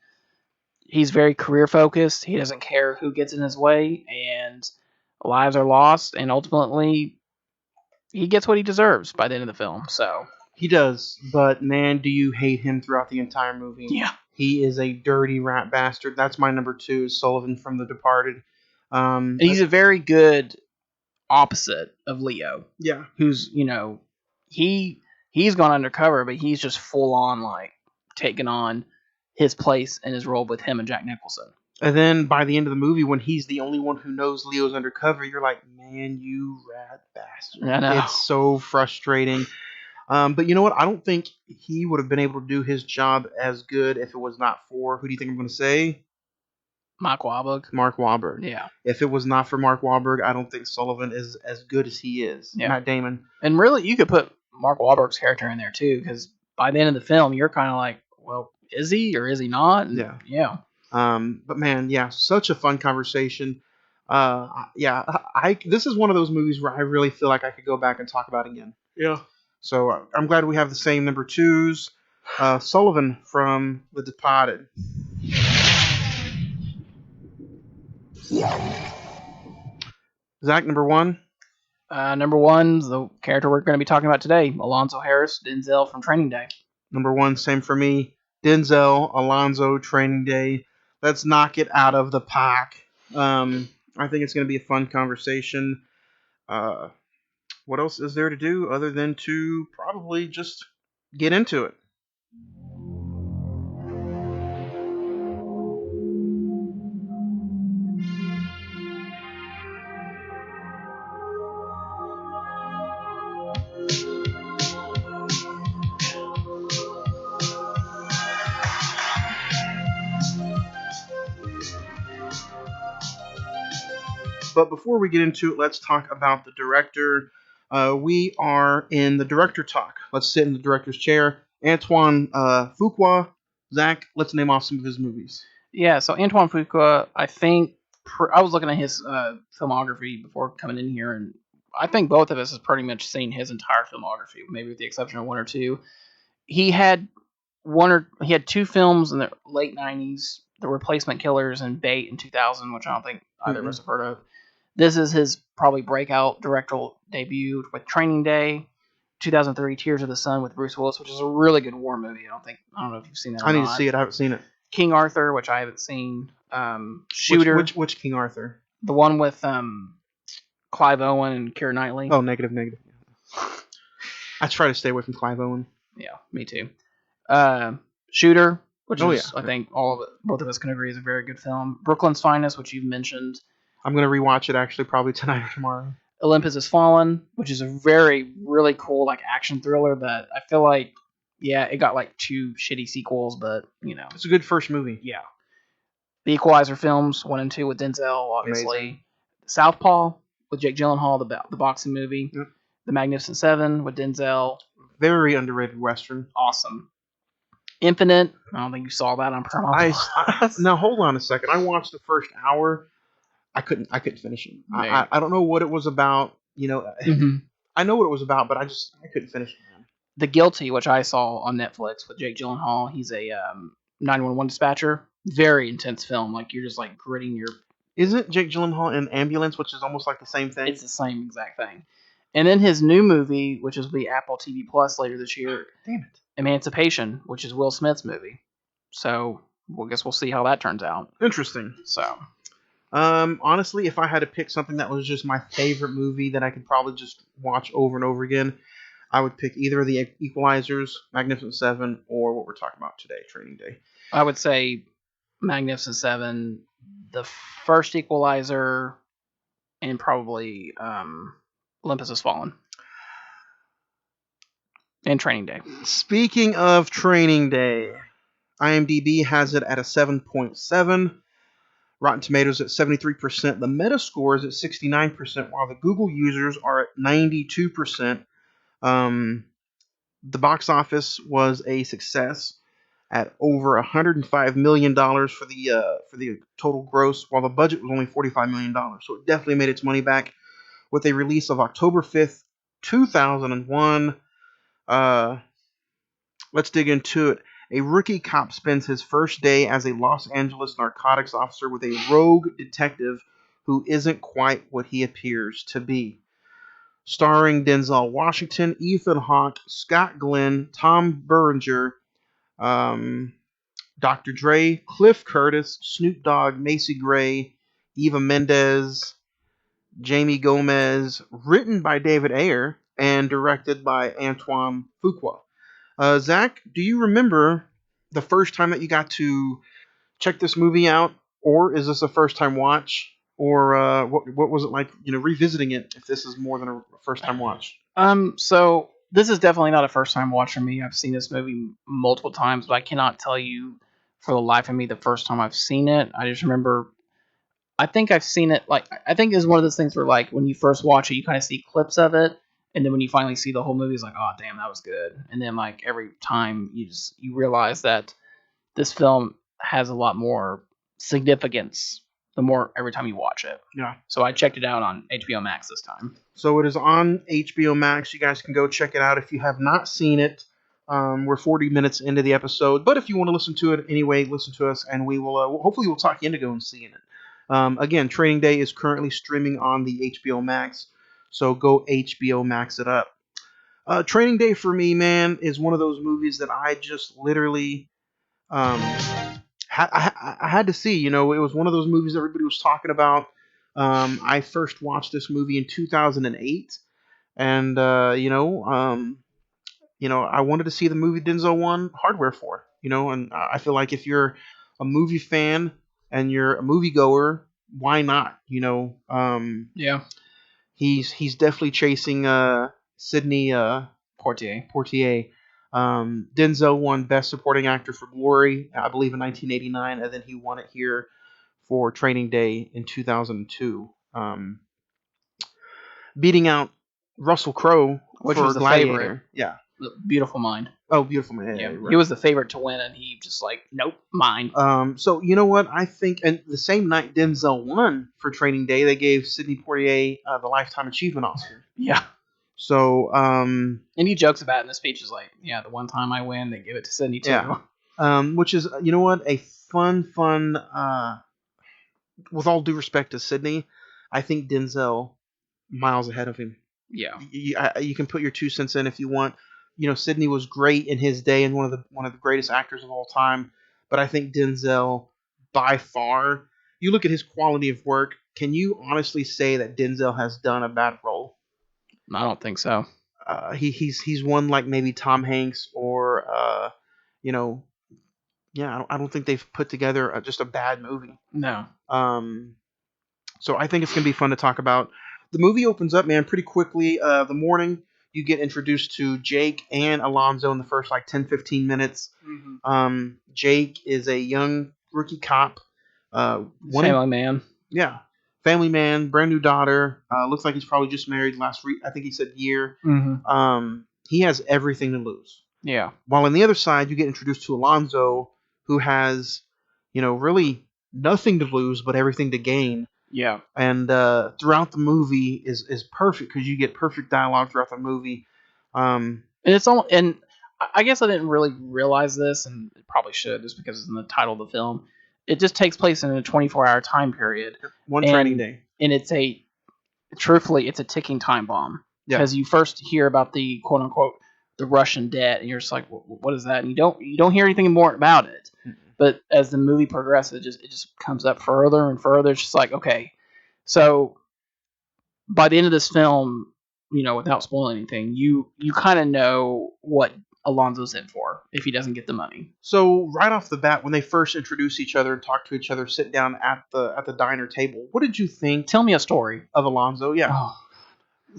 He's very career focused. He doesn't care who gets in his way, and lives are lost, and ultimately he gets what he deserves by the end of the film. So He does, but man, do you hate him throughout the entire movie. yeah, He is a dirty rat bastard. That's my number 2, is Sullivan from The Departed. and he's a very good opposite of Leo, Yeah. who's he's gone undercover, but he's just full on like taking on his place and his role with him and Jack Nicholson. And then by the end of the movie, when he's the only one who knows Leo's undercover, you're like, man, you rat bastard. I know. It's so frustrating. But you know what? I don't think he would have been able to do his job as good if it was not for, who do you think I'm going to say? Mark Wahlberg. Mark Wahlberg. Yeah. If it was not for Mark Wahlberg, I don't think Sullivan is as good as he is. Yeah. Matt Damon. And really, you could put Mark Wahlberg's character in there too, because by the end of the film, you're kind of like, well, is he or is he not? And yeah. But man, yeah, such a fun conversation. This is one of those movies where I really feel like I could go back and talk about again. Yeah. So I'm glad we have the same number 2s. Sullivan from The Departed. Zach, number 1. Number 1's the character we're going to be talking about today, Alonzo Harris, Denzel from Training Day. Number 1, same for me. Denzel, Alonzo, Training Day. Let's knock it out of the park. I think it's going to be a fun conversation. What else is there to do other than to probably just get into it? But before we get into it, let's talk about the director. We are in the director talk. Let's sit in the director's chair. Antoine Fuqua. Zach, let's name off some of his movies. Yeah, so Antoine Fuqua, I think, I was looking at his filmography before coming in here, and I think both of us have pretty much seen his entire filmography, maybe with the exception of 1 or 2. He had 2 films in the late 90s, The Replacement Killers and Bait in 2000, which I don't think either of us have heard of. This is his probably breakout directorial debut with Training Day. 2003, Tears of the Sun with Bruce Willis, which is a really good war movie. I don't know if you've seen that. I need to see it. I haven't seen it. King Arthur, which I haven't seen. Shooter. Which King Arthur? The one with Clive Owen and Keira Knightley. Oh, negative. I try to stay away from Clive Owen. Yeah, me too. Shooter, which is, yeah. I think both of us can agree is a very good film. Brooklyn's Finest, which you've mentioned. I'm going to rewatch it actually probably tonight or tomorrow. Olympus Has Fallen, which is a very, really cool like action thriller that I feel like, yeah, it got like 2 shitty sequels, but, you know. It's a good first movie. Yeah. The Equalizer films, 1 and 2 with Denzel, obviously. Amazing. Southpaw with Jake Gyllenhaal, the boxing movie. Yep. The Magnificent Seven with Denzel, Very underrated Western. awesome. Infinite, I don't think you saw that on Paramount Plus. Now hold on a second. I watched the first hour. I couldn't finish it. Right. I don't know what it was about. Mhm. I know what it was about, but I couldn't finish it. Man. The Guilty, which I saw on Netflix with Jake Gyllenhaal. He's a 911 dispatcher. Very intense film. Like you're just like gritting your. Isn't Jake Gyllenhaal in Ambulance, which is almost like the same thing? It's the same exact thing. And then his new movie, which will be Apple TV Plus later this year. Damn it. Emancipation, which is Will Smith's movie. So I guess we'll see how that turns out. Interesting. So. Honestly, if I had to pick something that was just my favorite movie that I could probably just watch over and over again, I would pick either of the Equalizers, Magnificent Seven, or what we're talking about today, Training Day. I would say Magnificent Seven, the first Equalizer, and probably Olympus Has Fallen. And Training Day. Speaking of Training Day, IMDb has it at a 7.7. Rotten Tomatoes at 73%. The Metascore is at 69%, while the Google users are at 92%. The box office was a success at over $105 million for the total gross, while the budget was only $45 million. So it definitely made its money back with a release of October 5th, 2001. Let's dig into it. A rookie cop spends his first day as a Los Angeles narcotics officer with a rogue detective who isn't quite what he appears to be. Starring Denzel Washington, Ethan Hawke, Scott Glenn, Tom Berenger, Dr. Dre, Cliff Curtis, Snoop Dogg, Macy Gray, Eva Mendes, Jamie Gomez, written by David Ayer and directed by Antoine Fuqua. Zach, do you remember the first time that you got to check this movie out, or is this a first time watch, or what was it like, revisiting it if this is more than a first time watch? So this is definitely not a first time watch for me. I've seen this movie multiple times, but I cannot tell you for the life of me the first time I've seen it. I just remember. I think I've seen it. Like I think it's one of those things where like when you first watch it, you kind of see clips of it. And then when you finally see the whole movie, it's like, oh damn, that was good. And then like every time you realize that this film has a lot more significance the more every time you watch it. Yeah. So I checked it out on HBO Max this time. So it is on HBO Max. You guys can go check it out if you have not seen it. We're 40 minutes into the episode, but if you want to listen to it anyway, listen to us, and we will. Hopefully, we'll talk you into going and seeing it. Again, Training Day is currently streaming on the HBO Max, so go HBO Max it up. Training Day for me, man, is one of those movies that I just literally I had to see. It was one of those movies everybody was talking about. I first watched this movie in 2008, and I wanted to see the movie Denzel won Hardware for. And I feel like if you're a movie fan and you're a moviegoer, why not? Yeah. He's definitely chasing Sidney Portier. Denzel won Best Supporting Actor for Glory, I believe, in 1989, and then he won it here for Training Day in 2002, beating out Russell Crowe Which for was the Gladiator. favorite. Yeah. Beautiful Mind. Oh, Beautiful Mind. Yeah. Right. He was the favorite to win, and he just like, nope, mine. So you know what? I think, and the same night Denzel won for Training Day, they gave Sidney Poitier the Lifetime Achievement Oscar. Yeah. So, and he jokes about it in the speech is like, yeah, the one time I win, they give it to Sidney too. Yeah. Which is, you know what, a fun. With all due respect to Sidney, I think Denzel miles ahead of him. Yeah. You can put your 2 cents in if you want. Sidney was great in his day and one of the greatest actors of all time. But I think Denzel, by far, you look at his quality of work. Can you honestly say that Denzel has done a bad role? I don't think so. He's one like maybe Tom Hanks or I don't think they've put together just a bad movie. No. So I think it's gonna be fun to talk about. The movie opens up, man, pretty quickly. The morning you get introduced to Jake and Alonzo in the first 10-15 minutes. Mm-hmm. Jake is a young rookie cop One Family Man. yeah, family man, brand new daughter. Looks like he's probably just married last week. I think he said year. Mm-hmm. He has everything to lose. Yeah. While on the other side, you get introduced to Alonzo, who has, really nothing to lose but everything to gain. Yeah. And throughout the movie is perfect because you get perfect dialogue throughout the movie. And it's all, and I guess I didn't really realize this, and it probably should, just because it's in the title of the film. It just takes place in a 24-hour time period. One and, training day. And truthfully, it's a ticking time bomb. Yeah. Because you first hear about the quote unquote the Russian debt, and you're just like, what is that? And you don't hear anything more about it. Mm-mm. But as the movie progresses, it just comes up further and further. It's just like, okay, so by the end of this film, without spoiling anything, you kind of know what Alonzo's in for if he doesn't get the money. So right off the bat, when they first introduce each other and talk to each other, sit down at the diner table, what did you think Tell me a story. of Alonzo? Yeah. Oh,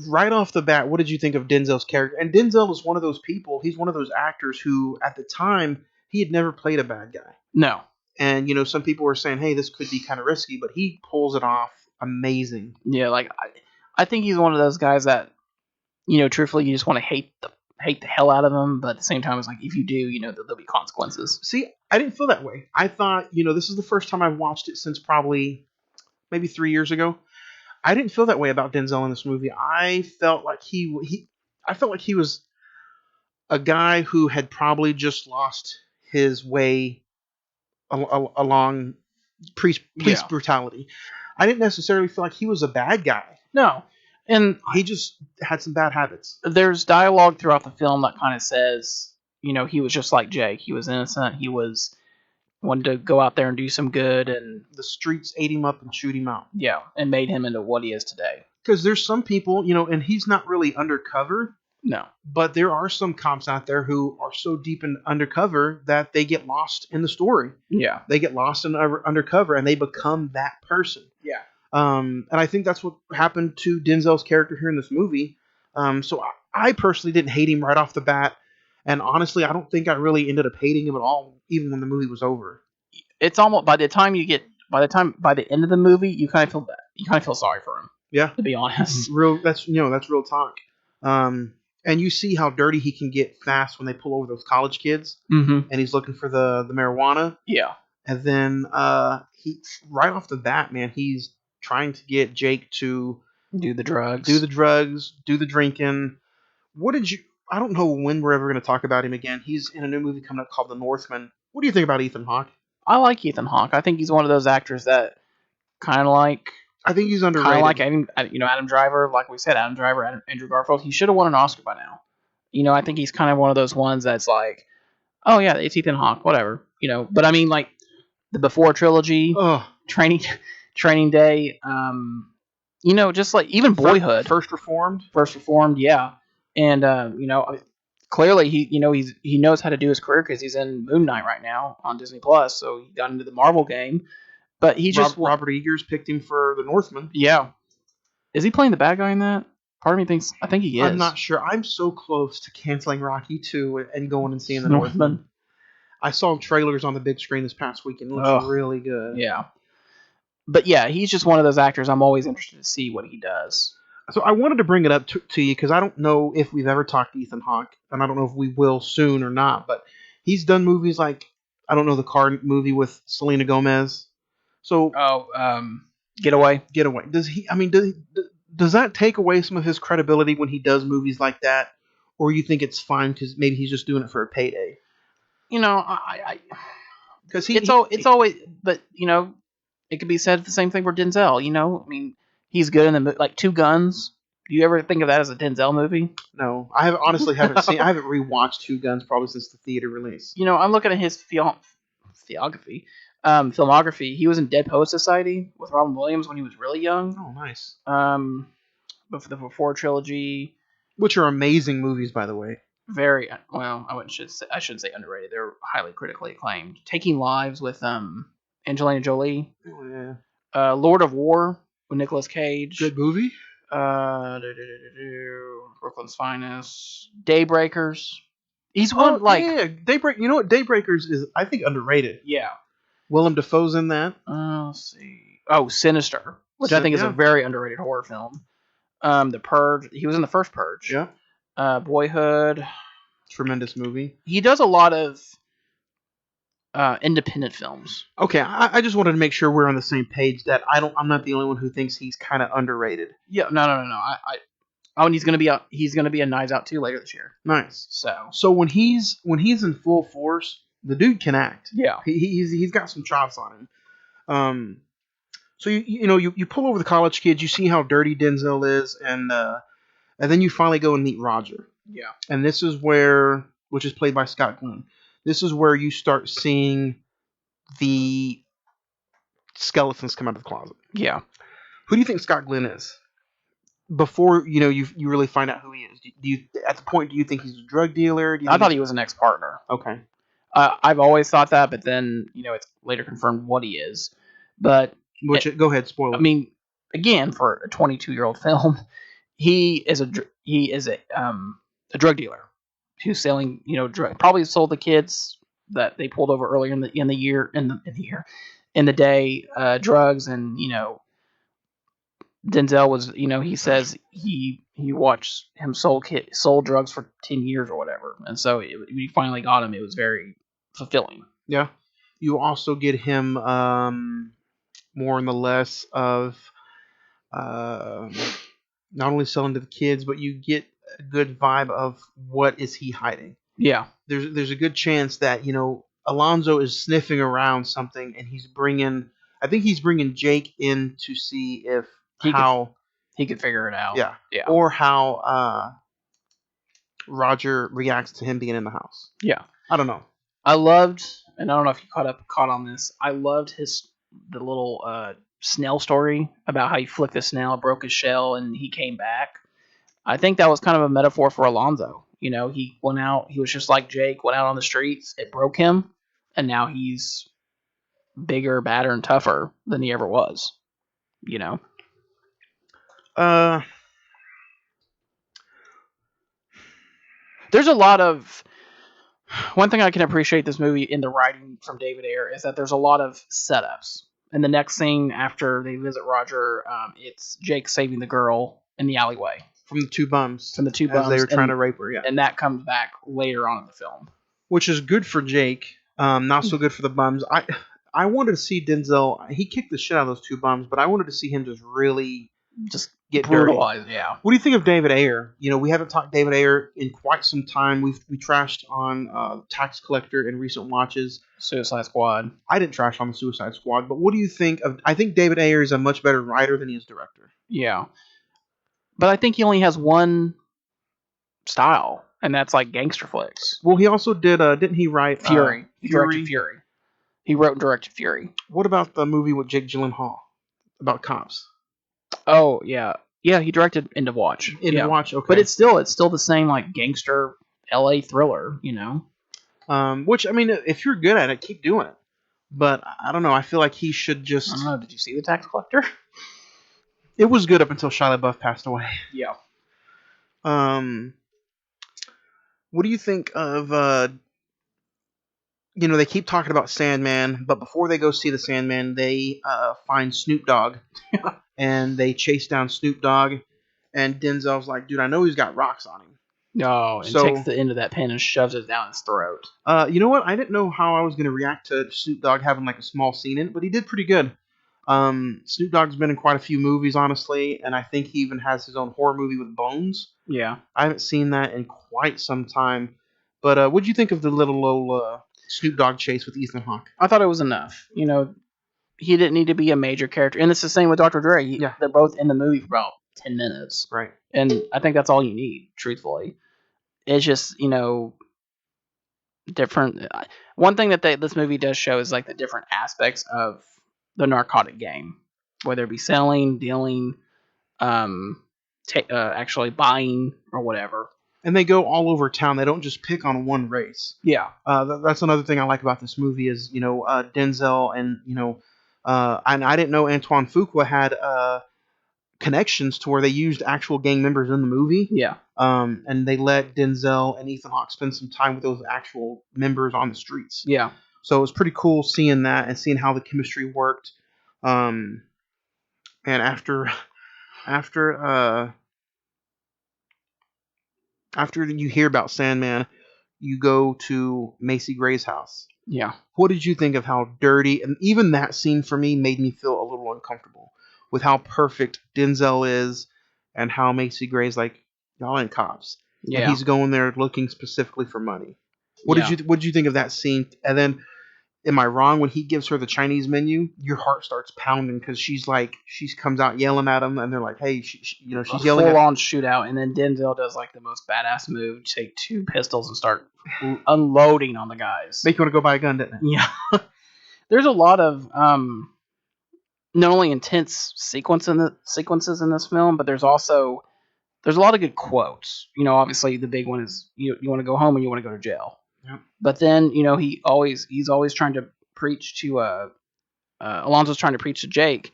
Right off the bat, what did you think of Denzel's character? And Denzel is one of those people. He's one of those actors who, at the time, he had never played a bad guy. no. And some people were saying, "Hey, this could be kind of risky," but he pulls it off amazing. Yeah, like I think he's one of those guys that, truthfully, you just want to hate the hell out of him, but at the same time, it's like if you do, there'll be consequences. See, I didn't feel that way. I thought, this is the first time I've watched it since probably maybe 3 years ago. I didn't feel that way about Denzel in this movie. I felt like I felt like he was a guy who had probably just lost his way along police Yeah. brutality. I didn't necessarily feel like he was a bad guy. No, and He just had some bad habits. there's dialogue throughout the film that kind of says, he was just like Jake. He was innocent. He wanted to go out there and do some good, and The streets ate him up and chewed him out. yeah, and made him into what he is today. Because there's some people, and he's not really undercover, No. but there are some cops out there who are so deep in undercover that they get lost in the story. Yeah. They get lost in undercover and they become that person. Yeah. And I think that's what happened to Denzel's character here in this movie. So I personally didn't hate him right off the bat. And honestly, I don't think I really ended up hating him at all, even when the movie was over. It's almost by the end of the movie, you kind of feel sorry for him. Yeah. To be honest. That's real talk. And you see how dirty he can get fast when they pull over those college kids, Mm-hmm. and he's looking for the marijuana. Yeah. And then he right off the bat, man, he's trying to get Jake to Do the drugs. do the drinking. I don't know when we're ever going to talk about him again. He's in a new movie coming up called The Northman. What do you think about Ethan Hawke? I like Ethan Hawke. I think he's one of those actors that kind of like I think he's underrated. Adam Driver. Like we said, Adam Driver, Andrew Garfield. He should have won an Oscar by now. I think he's kind of one of those ones that's like, oh yeah, it's Ethan Hawke, whatever. But I mean, like the Before trilogy, Ugh. Training Day. Just like even Boyhood, First Reformed. yeah. And clearly he knows how to do his career because he's in Moon Knight right now on Disney Plus. So he got into the Marvel game, but he just Robert Eggers picked him for The Northman. yeah. Is he playing the bad guy in that? Part of me thinks I think he is. I'm not sure. I'm so close to canceling Rocky 2 and going and seeing The Northman. I saw trailers on the big screen this past weekend. It looks really good. Yeah. But yeah, he's just one of those actors I'm always interested to see what he does. So I wanted to bring it up to you because I don't know if we've ever talked to Ethan Hawke, and I don't know if we will soon or not, but he's done movies like, I don't know, the car movie with Selena Gomez. So Getaway. Does that take away some of his credibility when he does movies like that? Or you think it's fine because maybe he's just doing it for a payday? Because It's always, but it could be said the same thing for Denzel. I mean, he's good in the like Two Guns. Do you ever think of that as a Denzel movie? No, I haven't seen. I haven't rewatched Two Guns probably since the theater release. I'm looking at his filmography. He was in Dead Poets Society with Robin Williams when he was really young. Oh, nice. But for the Before trilogy, which are amazing movies, by the way. Very well. I shouldn't say underrated. They're highly critically acclaimed. Taking Lives with Angelina Jolie. Oh yeah. Lord of War with Nicolas Cage. Good movie. Brooklyn's Finest. Daybreakers. He's one Daybreak. You know what? Daybreakers is, I think, underrated. Yeah. Willem Dafoe's in that. Let's see. Oh, Sinister, which I think is a very underrated horror film. The Purge. He was in the first Purge. Yeah. Boyhood. Tremendous movie. He does a lot of independent films. Okay, I just wanted to make sure we're on the same page. That I'm not the only one who thinks he's kind of underrated. Yeah. No. And he's gonna be a Knives Out 2 later this year. Nice. So when he's in full force, the dude can act. yeah. He's got some chops on him. So you pull over the college kids, you see how dirty Denzel is, and then you finally go and meet Roger. Yeah. And this is where, which is played by Scott Glenn, this is where you start seeing the skeletons come out of the closet. Yeah. Who do you think Scott Glenn is? Before you really find out who he is, do you at the point do you think he's a drug dealer? I thought he was an ex-partner. Okay. I've always thought that, but then it's later confirmed what he is. But Go ahead, spoil it. I mean, again, for a 22-year-old film, he is a drug dealer who's selling drug. Probably sold the kids that they pulled over earlier in the day drugs, and Denzel was he says he watched him sold drugs for 10 years or whatever, and so we finally got him. It was very fulfilling. Yeah. You also get him more and the less of not only selling to the kids, but you get a good vibe of what is he hiding. Yeah. There's a good chance that Alonzo is sniffing around something, and I think he's bringing Jake in to see if he could figure it out. Yeah. Yeah. Or how Roger reacts to him being in the house. Yeah. I don't know. I loved, and I don't know if you caught on this. I loved the little snail story about how he flicked the snail, broke his shell, and he came back. I think that was kind of a metaphor for Alonzo. He went out. He was just like Jake. Went out on the streets. It broke him, and now he's bigger, badder, and tougher than he ever was. There's a lot of. One thing I can appreciate this movie in the writing from David Ayer is that there's a lot of setups. And the next scene after they visit Roger, it's Jake saving the girl in the alleyway. From the two bums. As they were trying to rape her, yeah. And that comes back later on in the film. Which is good for Jake, not so good for the bums. I wanted to see Denzel. He kicked the shit out of those two bums, but I wanted to see him just really get brutalized. Dirty. Yeah. What do you think of David Ayer? We haven't talked David Ayer in quite some time. We trashed on Tax Collector in recent watches. Suicide Squad. I didn't trash on the Suicide Squad, but what do you think of? I think David Ayer is a much better writer than he is director. Yeah. But I think he only has one style, and that's like gangster flicks. Well, he also didn't he write Fury? He directed Fury. He wrote and directed Fury. What about the movie with Jake Gyllenhaal about cops? Oh yeah, he directed End of Watch. Watch, okay. But it's still the same like gangster LA thriller, Which I mean, if you're good at it, keep doing it. But I don't know. I feel like he should just. I don't know. Did you see The Tax Collector? It was good up until Shia LaBeouf passed away. Yeah. What do you think of? They keep talking about Sandman, but before they go see the Sandman, they find Snoop Dogg, and they chase down Snoop Dogg, and Denzel's like, "Dude, I know he's got rocks on him." No, and takes the end of that pen and shoves it down his throat. You know what? I didn't know how I was going to react to Snoop Dogg having like a small scene in it, but he did pretty good. Snoop Dogg's been in quite a few movies, honestly, and I think he even has his own horror movie with Bones. Yeah. I haven't seen that in quite some time. But what'd you think of the little old Snoop Dogg chase with Ethan Hawke? I thought it was enough. He didn't need to be a major character. And it's the same with Dr. Dre. They're both in the movie for about 10 minutes. Right. And I think that's all you need, truthfully. It's just, different. One thing that this movie does show is like the different aspects of the narcotic game, whether it be selling, dealing, actually buying or whatever. And they go all over town. They don't just pick on one race. Yeah. That's another thing I like about this movie is, Denzel and, and I didn't know Antoine Fuqua had connections to where they used actual gang members in the movie. Yeah. And they let Denzel and Ethan Hawke spend some time with those actual members on the streets. Yeah. So it was pretty cool seeing that and seeing how the chemistry worked. And after after you hear about Sandman, you go to Macy Gray's house. Yeah. What did you think of how dirty, and even that scene for me made me feel a little uncomfortable with how perfect Denzel is and how Macy Gray's like, y'all ain't cops. And Yeah. he's going there looking specifically for money. Yeah. What did you think of that scene? And then, am I wrong when he gives her the Chinese menu? Your heart starts pounding because she comes out yelling at him, and they're like, hey, she's A yelling at. full-on shootout, and then Denzel does like the most badass move: take 2 pistols and start unloading on the guys. Make you want to go buy a gun, didn't it? Yeah. There's a lot of not only intense sequences in this film, but there's a lot of good quotes. Obviously the big one is you want to go home and you want to go to jail. Yep. But then he's always trying to preach to Alonzo's trying to preach to Jake,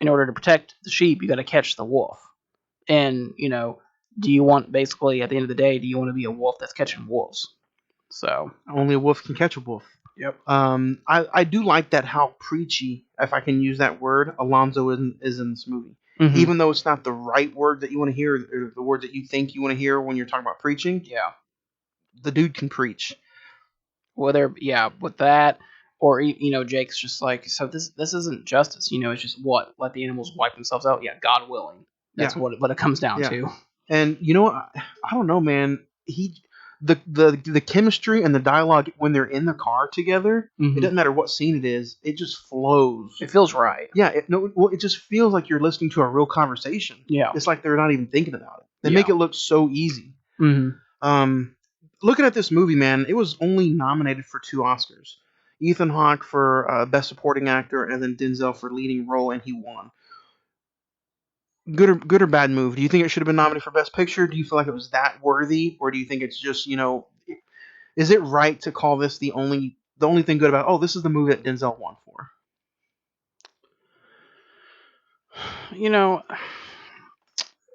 in order to protect the sheep, you got to catch the wolf. And do you want, basically at the end of the day, do you want to be a wolf that's catching wolves? So Only a wolf can catch a wolf. yep. I do like that how preachy, if I can use that word, Alonzo is in this movie. Mhm. Even though it's not the right word that you want to hear, or the word that you think you want to hear when you're talking about preaching, Yeah. the dude can preach. Whether with that, or Jake's just like, so this isn't justice. It's just what, let the animals wipe themselves out. Yeah, God willing. That's Yeah. what it comes down Yeah. to. And you know what? I don't know, man. The chemistry and the dialogue when they're in the car together, Mhm. it doesn't matter what scene it is, it just flows. It feels right. Yeah, it just feels like you're listening to a real conversation. Yeah. It's like they're not even thinking about it. They Yeah. make it look so easy. Mm-hmm. Looking at this movie, man, it was only nominated for 2 Oscars. Ethan Hawke for Best Supporting Actor, and then Denzel for Leading Role, and he won. Good or bad move? Do you think it should have been nominated for Best Picture? Do you feel like it was that worthy, or do you think it's just is it right to call this the only thing good about? Oh, this is the movie that Denzel won for.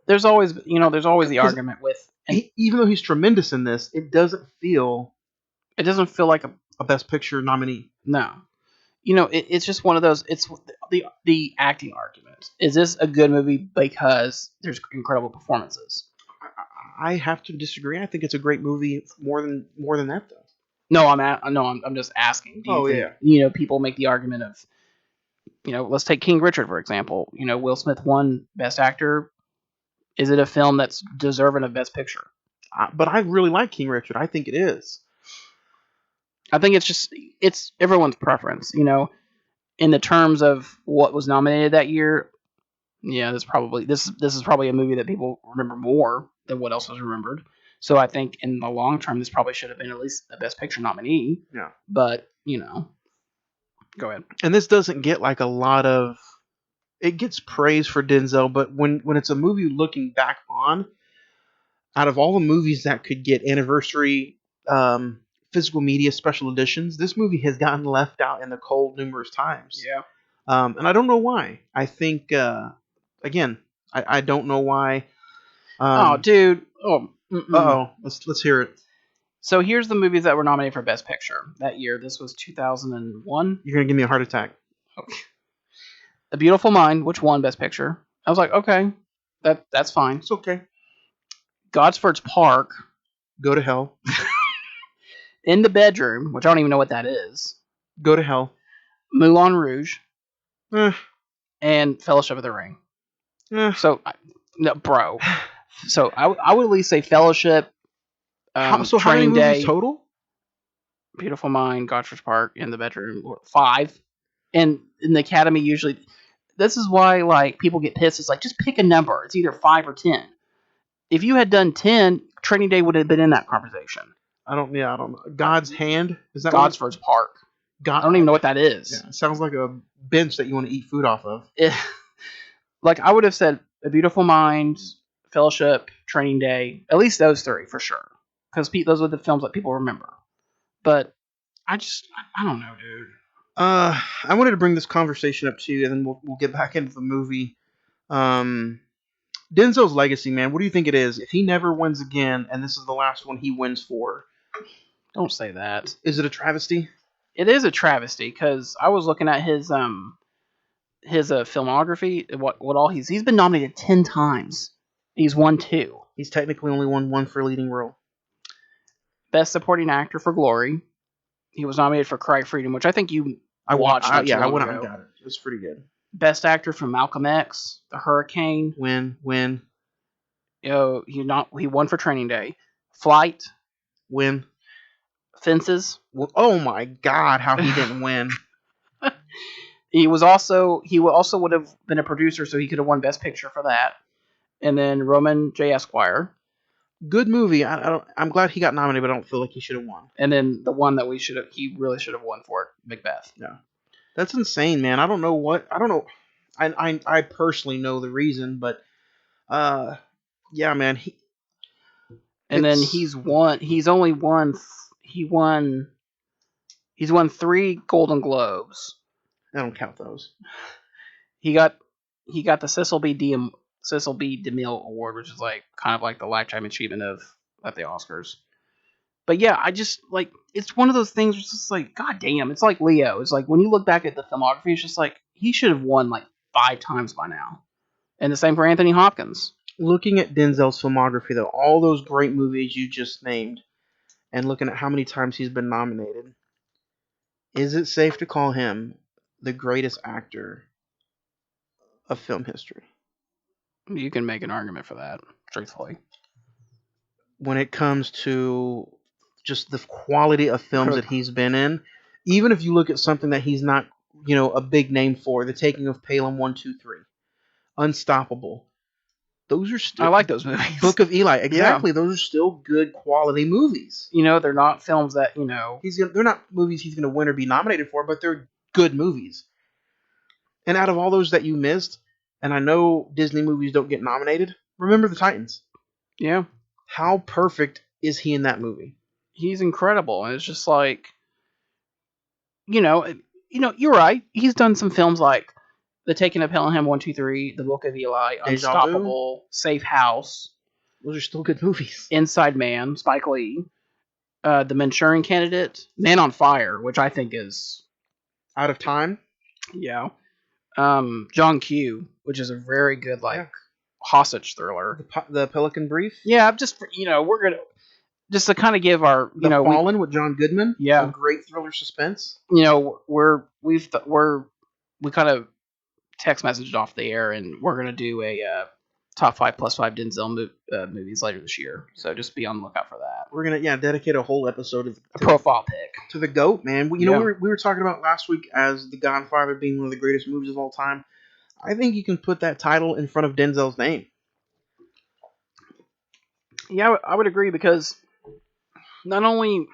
There's always the argument with, and Even though he's tremendous in this, it doesn't feel it doesn't feel like a Best Picture nominee. no. It's just one of those. It's the acting argument. Is this a good movie because there's incredible performances? I have to disagree. I think it's a great movie more than that though. No, I'm just asking. Do you think, people make the argument of, let's take King Richard for example. Will Smith won Best Actor. Is it a film that's deserving of Best Picture? But I really like King Richard. I think it is. I think it's everyone's preference. In the terms of what was nominated that year, yeah, this is probably a movie that people remember more than what else was remembered. So I think in the long term, this probably should have been at least a Best Picture nominee. Yeah. But go ahead. And this doesn't get like a lot of. It gets praise for Denzel, but when it's a movie looking back on, out of all the movies that could get anniversary physical media special editions, this movie has gotten left out in the cold numerous times. Yeah. And I don't know why. I think again, I don't know why. Oh, dude. Let's hear it. So here's the movies that were nominated for Best Picture that year. This was 2001. You're gonna give me a heart attack. Okay. A Beautiful Mind, which won Best Picture. I was like, okay, that's fine. It's okay. Gosford's Park. Go to hell. In the Bedroom, which I don't even know what that is. Go to hell. Moulin Rouge. Eh. And Fellowship of the Ring. So, no, bro. So I would at least say Fellowship. How many movies total? Beautiful Mind, Gosford's Park, In the Bedroom, 5. And in the Academy, usually, this is why like people get pissed. It's like, just pick a number. It's either 5 or 10. If you had done 10, Training Day would have been in that conversation. I don't know. God's Hand? Is that Gosford's Park. I don't even know what that is. Yeah, it sounds like a bench that you want to eat food off of. Like, I would have said A Beautiful Mind, Fellowship, Training Day. At least those 3 for sure. Because those are the films that people remember. But I don't know, dude. I wanted to bring this conversation up to you, and then we'll get back into the movie. Denzel's legacy, man. What do you think it is? If he never wins again, and this is the last one he wins for, don't say that. Is it a travesty? It is a travesty because I was looking at his filmography, what all he's been nominated 10 times. He's won 2. He's technically only won 1 for a leading role. Best Supporting Actor for Glory. He was nominated for Cry Freedom, which I think you watched. I went ago. out and got it. It was pretty good. Best Actor for Malcolm X, The Hurricane. Win. He won for Training Day. Flight. Win. Fences. Oh my God, how he didn't win. He also would have been a producer, so he could have won Best Picture for that. And then Roman J. Esquire. Good movie. I'm glad he got nominated, but I don't feel like he should have won. And then the one that he really should have won for it, Macbeth. Yeah, that's insane, man. I don't know. I personally know the reason, but yeah, man. Then he's won. He's won 3 Golden Globes. I don't count those. He got the Cecil B. DeMille Award, which is like kind of like the lifetime achievement at the Oscars. But yeah, I just like, it's one of those things where it's just like, God damn, it's like Leo. It's like when you look back at the filmography, it's just like he should have won like 5 times by now. And the same for Anthony Hopkins. Looking at Denzel's filmography, though, all those great movies you just named, and looking at how many times he's been nominated, is it safe to call him the greatest actor of film history? You can make an argument for that, truthfully. When it comes to just the quality of films that he's been in, even if you look at something that he's not, a big name for, The Taking of Pelham 1, 2, 3, Unstoppable. Those are still. I like those movies. Book of Eli, exactly. Yeah. Those are still good quality movies. They're not films that They're not movies he's going to win or be nominated for, but they're good movies. And out of all those that you missed, and I know Disney movies don't get nominated, remember the Titans. Yeah. How perfect is he in that movie? He's incredible, and it's just like, you're right. He's done some films like The Taking of Pelham 1, 2, 3, The Book of Eli, Unstoppable, Safe House. Those are still good movies. Inside Man, Spike Lee. The Manchurian Candidate, Man on Fire, which I think is Out of Time. Yeah. John Q, which is a very good hostage thriller. The Pelican Brief. Yeah, just we're gonna just to kind of give our Fallen with John Goodman. Yeah, some great thriller suspense. We kind of text messaged off the air, and we're gonna do a top 5 plus 5 Denzel movies later this year. So just be on the lookout for that. We're gonna dedicate a whole episode of a profile pick to the GOAT, man. We were talking about last week as The Godfather being one of the greatest movies of all time. I think you can put that title in front of Denzel's name. Yeah, I would agree, because not only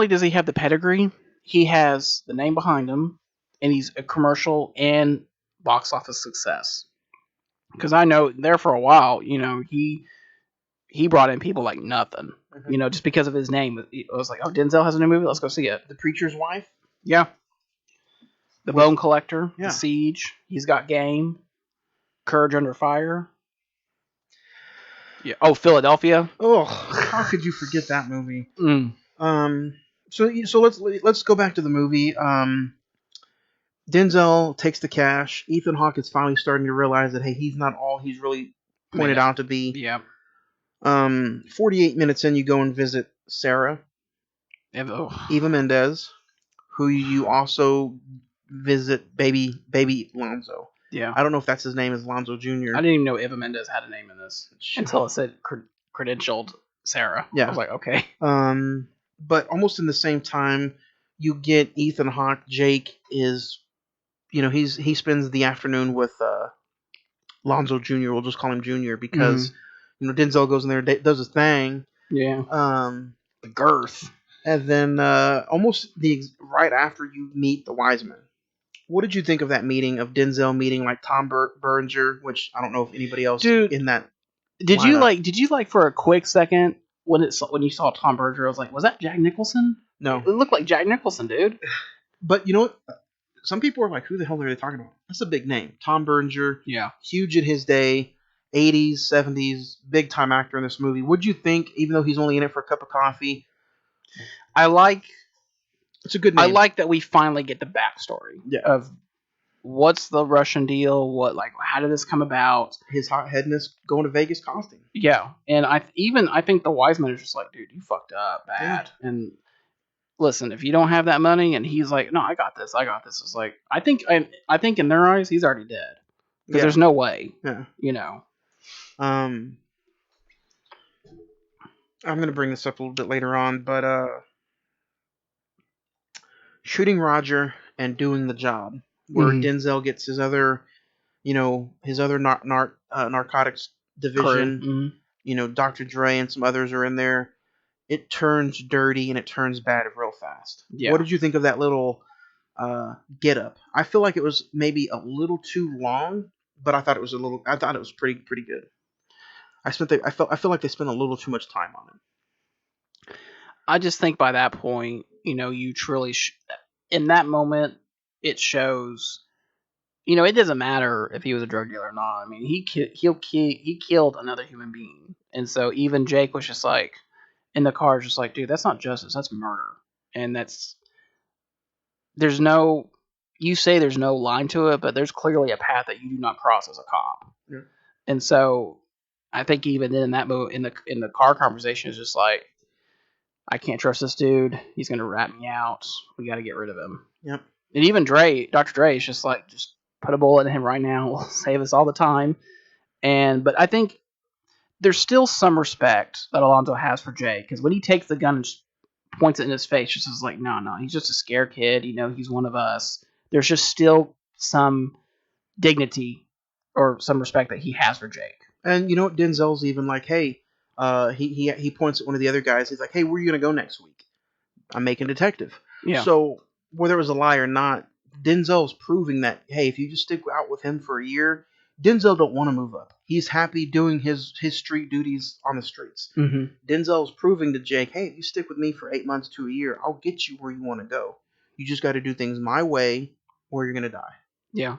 does he have the pedigree, he has the name behind him, and he's a commercial and box office success. Because I know there for a while, he brought in people like nothing. Mm-hmm. Just because of his name. It was like, oh, Denzel has a new movie, let's go see it. The Preacher's Wife? Yeah. The Bone Collector, yeah. The Siege, He's Got Game, Courage Under Fire. Yeah. Oh, Philadelphia. Oh, how could you forget that movie? Mm. So let's go back to the movie. Denzel takes the cash. Ethan Hawke is finally starting to realize that, hey, he's not all he's really pointed out to be. Yeah. 48 minutes in, you go and visit Sarah, Eva Mendes, who you also visit baby Lonzo. Yeah. I don't know if that's his name, is Lonzo Jr. I didn't even know Eva Mendes had a name in this until it said credentialed Sarah. Yeah. I was like, okay. But almost in the same time, you get Ethan Hawke. Jake is, he spends the afternoon with Lonzo Jr. We'll just call him Jr. because, Denzel goes in there, does his thing. Yeah. The girth. And then almost right after you meet the wise men. What did you think of that meeting, of Denzel meeting like Tom Berenger, which I don't know if anybody else in that Did lineup. you for a quick second when you saw Tom Berenger, I was like, was that Jack Nicholson? No. It looked like Jack Nicholson, dude. But you know what? Some people are like, who the hell are they talking about? That's a big name. Tom Berenger. Yeah. Huge in his day. 80s, 70s, big time actor in this movie. What'd you think, even though he's only in it for a cup of coffee? I like It's a good I name. like that we finally get the backstory of what's the Russian deal. How did this come about? His hot-headedness going to Vegas costing. Yeah, and I think the wise man is just like, dude, you fucked up bad. And listen, if you don't have that money, and he's like, no, I got this. It's like I think in their eyes, he's already dead because there's no way. Yeah. You know. I'm gonna bring this up a little bit later on, but shooting Roger and doing the job, where Denzel gets his other, narcotics division. Dr. Dre and some others are in there. It turns dirty and it turns bad real fast. Yeah. What did you think of that little get up? I feel like it was maybe a little too long, but I thought it was pretty good. I feel like they spent a little too much time on it. I just think by that point, you truly in that moment it shows. It doesn't matter if he was a drug dealer or not. I mean, he killed another human being, and so even Jake was just like in the car, just like, dude, that's not justice, that's murder, and there's no. You say there's no line to it, but there's clearly a path that you do not cross as a cop, and so I think even in that moment in the car conversation is just like, I can't trust this dude. He's gonna rat me out. We got to get rid of him. Yep. And even Dr. Dre is just like, just put a bullet in him right now. It'll save us all the time. But I think there's still some respect that Alonzo has for Jay, because when he takes the gun and just points it in his face, just is like, no, he's just a scared kid. He's one of us. There's just still some dignity or some respect that he has for Jake. And Denzel's even like, hey, he points at one of the other guys. He's like, hey, where are you gonna go next week? I'm making detective. Yeah. So whether it was a lie or not, Denzel's proving that, hey, if you just stick out with him for a year, Denzel don't want to move up. He's happy doing his street duties on the streets. Mm-hmm. Denzel's proving to Jake, hey, if you stick with me for 8 months to a year, I'll get you where you want to go. You just got to do things my way, or you're gonna die. Yeah.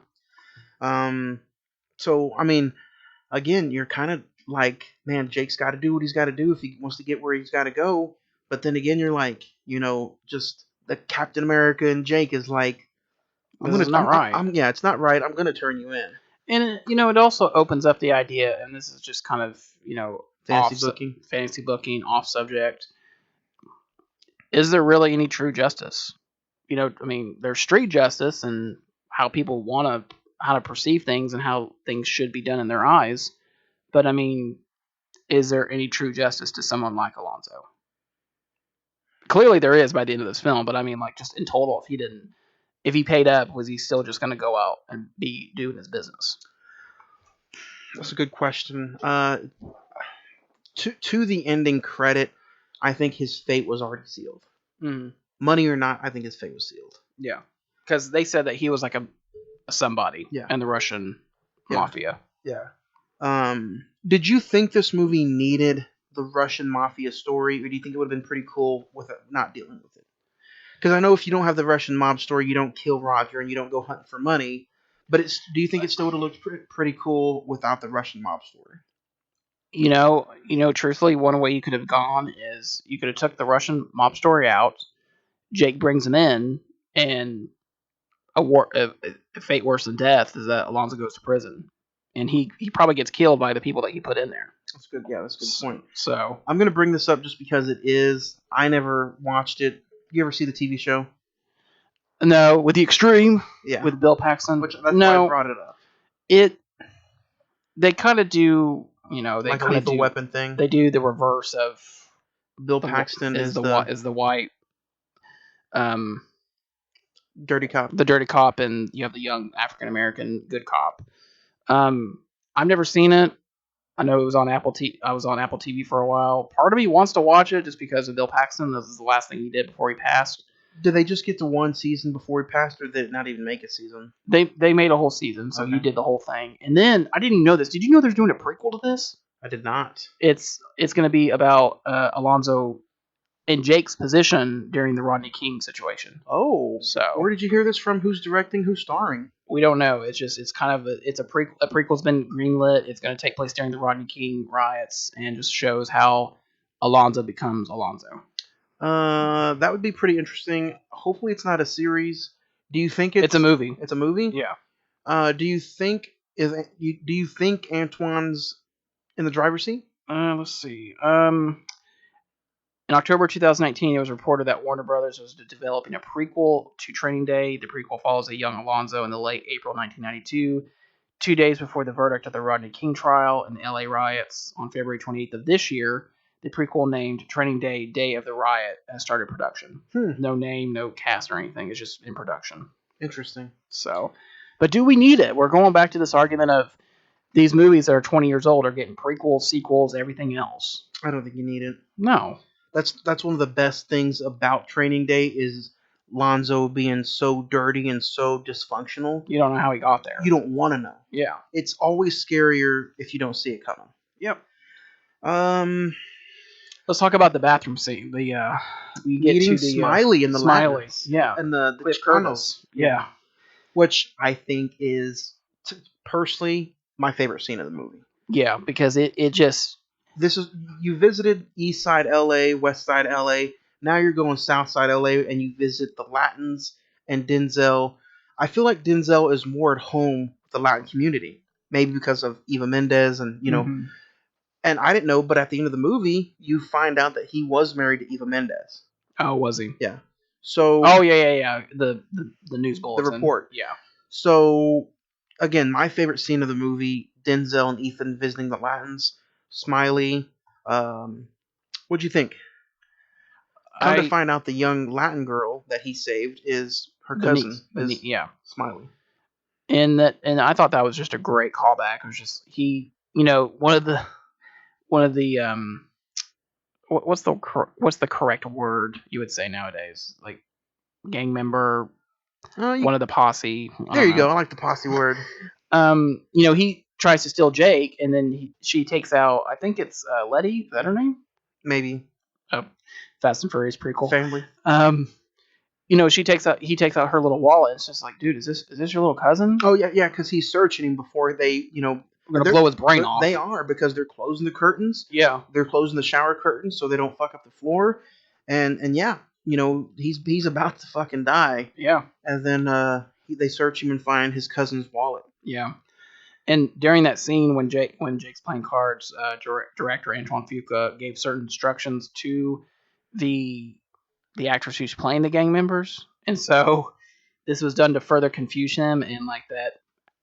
So I mean, again, you're kind of like, man, Jake's got to do what he's got to do if he wants to get where he's got to go. But then again, you're like, just the Captain America and Jake is like, it's not right. It's not right. I'm gonna turn you in. And it also opens up the idea, and this is just kind of fantasy booking off subject. Is there really any true justice? There's street justice and how people how to perceive things and how things should be done in their eyes. But is there any true justice to someone like Alonzo? Clearly there is by the end of this film, but just in total, if he paid up, was he still just going to go out and be doing his business? That's a good question. To the ending credit, I think his fate was already sealed. Mm-hmm. Money or not, I think his fate was sealed. Yeah, because they said that he was like a somebody in the Russian mafia. Yeah. Did you think this movie needed the Russian mafia story, or do you think it would have been pretty cool with it not dealing with it? Because I know if you don't have the Russian mob story, you don't kill Roger and you don't go hunting for money. But do you think it still would have looked pretty cool without the Russian mob story? Truthfully, one way you could have gone is you could have took the Russian mob story out. Jake brings him in, and a fate worse than death is that Alonzo goes to prison, and he probably gets killed by the people that he put in there. That's good. Yeah, that's a good point. So I'm gonna bring this up just because it is. I never watched it. You ever see the TV show? No, with The Extreme. Yeah. With Bill Paxton. That's why I brought it up. They kind of do. They like kind a of Lethal Weapon thing. They do the reverse of. Bill Paxton is the white. Dirty cop. The dirty cop, and you have the young African American good cop. I've never seen it. I know it was on Apple TV. I was on Apple TV for a while. Part of me wants to watch it just because of Bill Paxton. This is the last thing he did before he passed. Did they just get to one season before he passed, or did it not even make a season? They made a whole season, so he did the whole thing. And then I didn't even know this. Did you know they're doing a prequel to this? I did not. It's going to be about Alonzo and Jake's position during the Rodney King situation. Oh, so where did you hear this from? Who's directing? Who's starring? We don't know. It's kind of a prequel. A prequel's been greenlit. It's going to take place during the Rodney King riots and just shows how Alonzo becomes Alonzo. That would be pretty interesting. Hopefully, it's not a series. Do you think It's a movie. It's a movie. Yeah. Do you think do you think Antoine's in the driver's seat? Let's see. In October 2019, it was reported that Warner Brothers was developing a prequel to Training Day. The prequel follows a young Alonzo in the late April 1992, 2 days before the verdict of the Rodney King trial and the LA riots on February 28th of this year. The prequel, named Training Day, Day of the Riot, has started production. No name, no cast or anything. It's just in production. Interesting. So, but do we need it? We're going back to this argument of these movies that are 20 years old are getting prequels, sequels, everything else. I don't think you need it. No. That's one of the best things about Training Day is Lonzo being so dirty and so dysfunctional. You don't know how he got there. You don't want to know. Yeah. It's always scarier if you don't see it coming. Yep. Let's talk about the bathroom scene. We get meeting to the Smiley in the Smiley. Latins. Yeah. And the Cliff Chicanos. Curtis. Yeah. Which I think is personally my favorite scene of the movie. Yeah, because it just you visited East Side LA, West Side LA. Now you're going South Side LA and you visit the Latins and Denzel. I feel like Denzel is more at home with the Latin community. Maybe because of Eva Mendes and Mm-hmm. And I didn't know, but at the end of the movie, you find out that he was married to Eva Mendes. Oh, was he? Yeah. So. Oh yeah. The news bulletin. The report. Yeah. So, again, my favorite scene of the movie: Denzel and Ethan visiting the Latins. Smiley. What'd you think? Come to find out, the young Latin girl that he saved is her cousin. Yeah. Smiley. And I thought that was just a great callback. It was just one of the what's the correct word you would say nowadays? Like gang member, one of the posse. There you go. I like the posse word. He tries to steal Jake, and then she takes out. I think it's Letty. Is that her name? Maybe. Oh, Fast and Furious prequel. Family. He takes out her little wallet. It's just like, dude, is this your little cousin? Oh yeah, because he's searching him before they, We're gonna blow his brain off. They are, because they're closing the curtains. Yeah. They're closing the shower curtains so they don't fuck up the floor. And yeah, he's about to fucking die. Yeah. And then they search him and find his cousin's wallet. Yeah. And during that scene when Jake's playing cards, director Antoine Fuqua gave certain instructions to the actress who's playing the gang members, and so this was done to further confuse him, and like that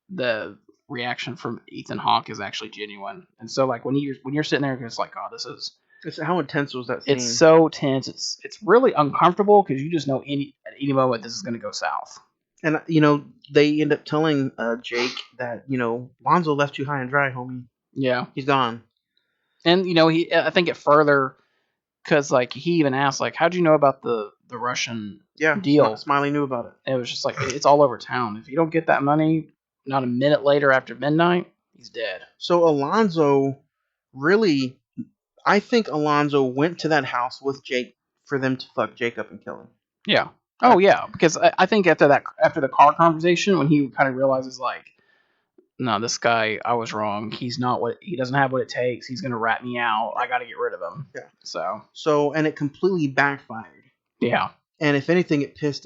the reaction from Ethan Hawke is actually genuine. And so like when you're sitting there, it's like, oh, this is. It's how intense was that scene? It's so tense. It's really uncomfortable because you just know at any moment this is going to go south. And they end up telling Jake that Lonzo left you high and dry, homie. Yeah, he's gone. And I think it further, because like he even asked like, how'd you know about the Russian deal? Smiley knew about it. And it was just like, it's all over town. If you don't get that money, not a minute later after midnight, he's dead. So Alonzo really, I think Alonzo went to that house with Jake for them to fuck Jake up and kill him. Yeah. Oh yeah, because I think after the car conversation, when he kind of realizes like, no, this guy, I was wrong. He doesn't have what it takes. He's gonna rat me out. I got to get rid of him. Yeah. So and it completely backfired. Yeah. And if anything, it pissed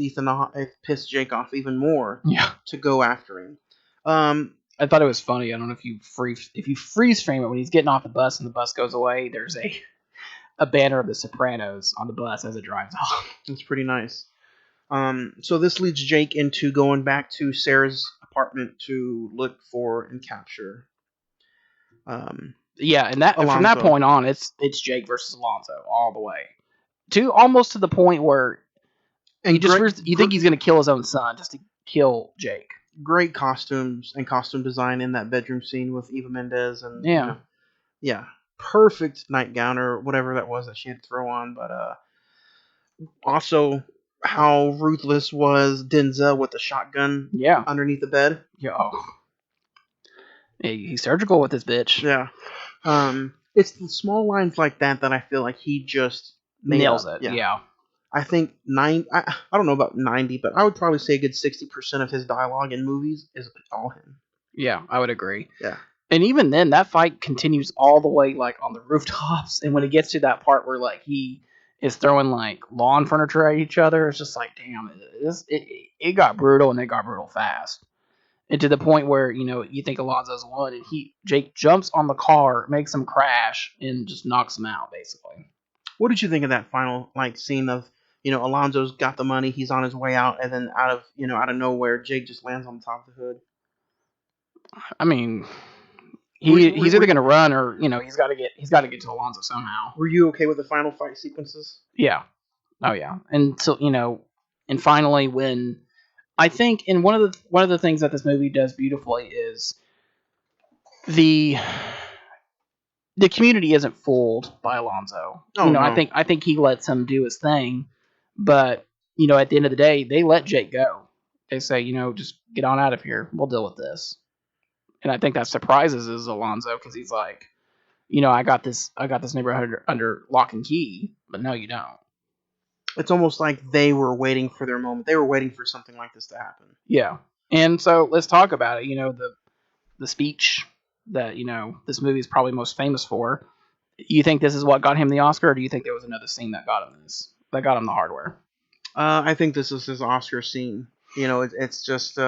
pissed Jake off even more. Yeah. To go after him. I thought it was funny. I don't know if you freeze frame it when he's getting off the bus and the bus goes away. There's a banner of The Sopranos on the bus as it drives off. It's pretty nice. So this leads Jake into going back to Sarah's apartment to look for and capture. Yeah, and that Alonzo. From that point on, it's Jake versus Alonzo all the way, almost to the point where you think he's gonna kill his own son just to kill Jake. Great costumes and costume design in that bedroom scene with Eva Mendes and yeah, perfect nightgown or whatever that was that she had to throw on, but also. How ruthless was Denzel with the shotgun underneath the bed. Yeah. Oh. He's surgical with this bitch. Yeah. It's the small lines like that I feel like he just nails it. Yeah. I think I don't know about 90, but I would probably say a good 60% of his dialogue in movies is all him. Yeah, I would agree. Yeah. And even then, that fight continues all the way like on the rooftops, and when it gets to that part where like he is throwing like lawn furniture at each other. It's just like, damn, it got brutal, and it got brutal fast. And to the point where, you think Alonzo's won, and Jake jumps on the car, makes him crash, and just knocks him out, basically. What did you think of that final scene of Alonzo's got the money, he's on his way out, and then out of nowhere, Jake just lands on the top of the hood? I mean, Were- he's were- either gonna run, or he's got to get to Alonzo somehow. Were you okay with the final fight sequences? Yeah. Oh yeah. And so and finally, when I think, and one of the things that this movie does beautifully is the community isn't fooled by Alonzo. Oh, no. I think he lets him do his thing, but at the end of the day, they let Jake go. They say, just get on out of here. We'll deal with this. And I think that surprises is Alonzo, because he's like, I got this neighborhood under lock and key, but no, you don't. It's almost like they were waiting for their moment. They were waiting for something like this to happen. Yeah. And so let's talk about it. The speech that this movie is probably most famous for. You think this is what got him the Oscar, or do you think there was another scene that got him the hardware? I think this is his Oscar scene. It's just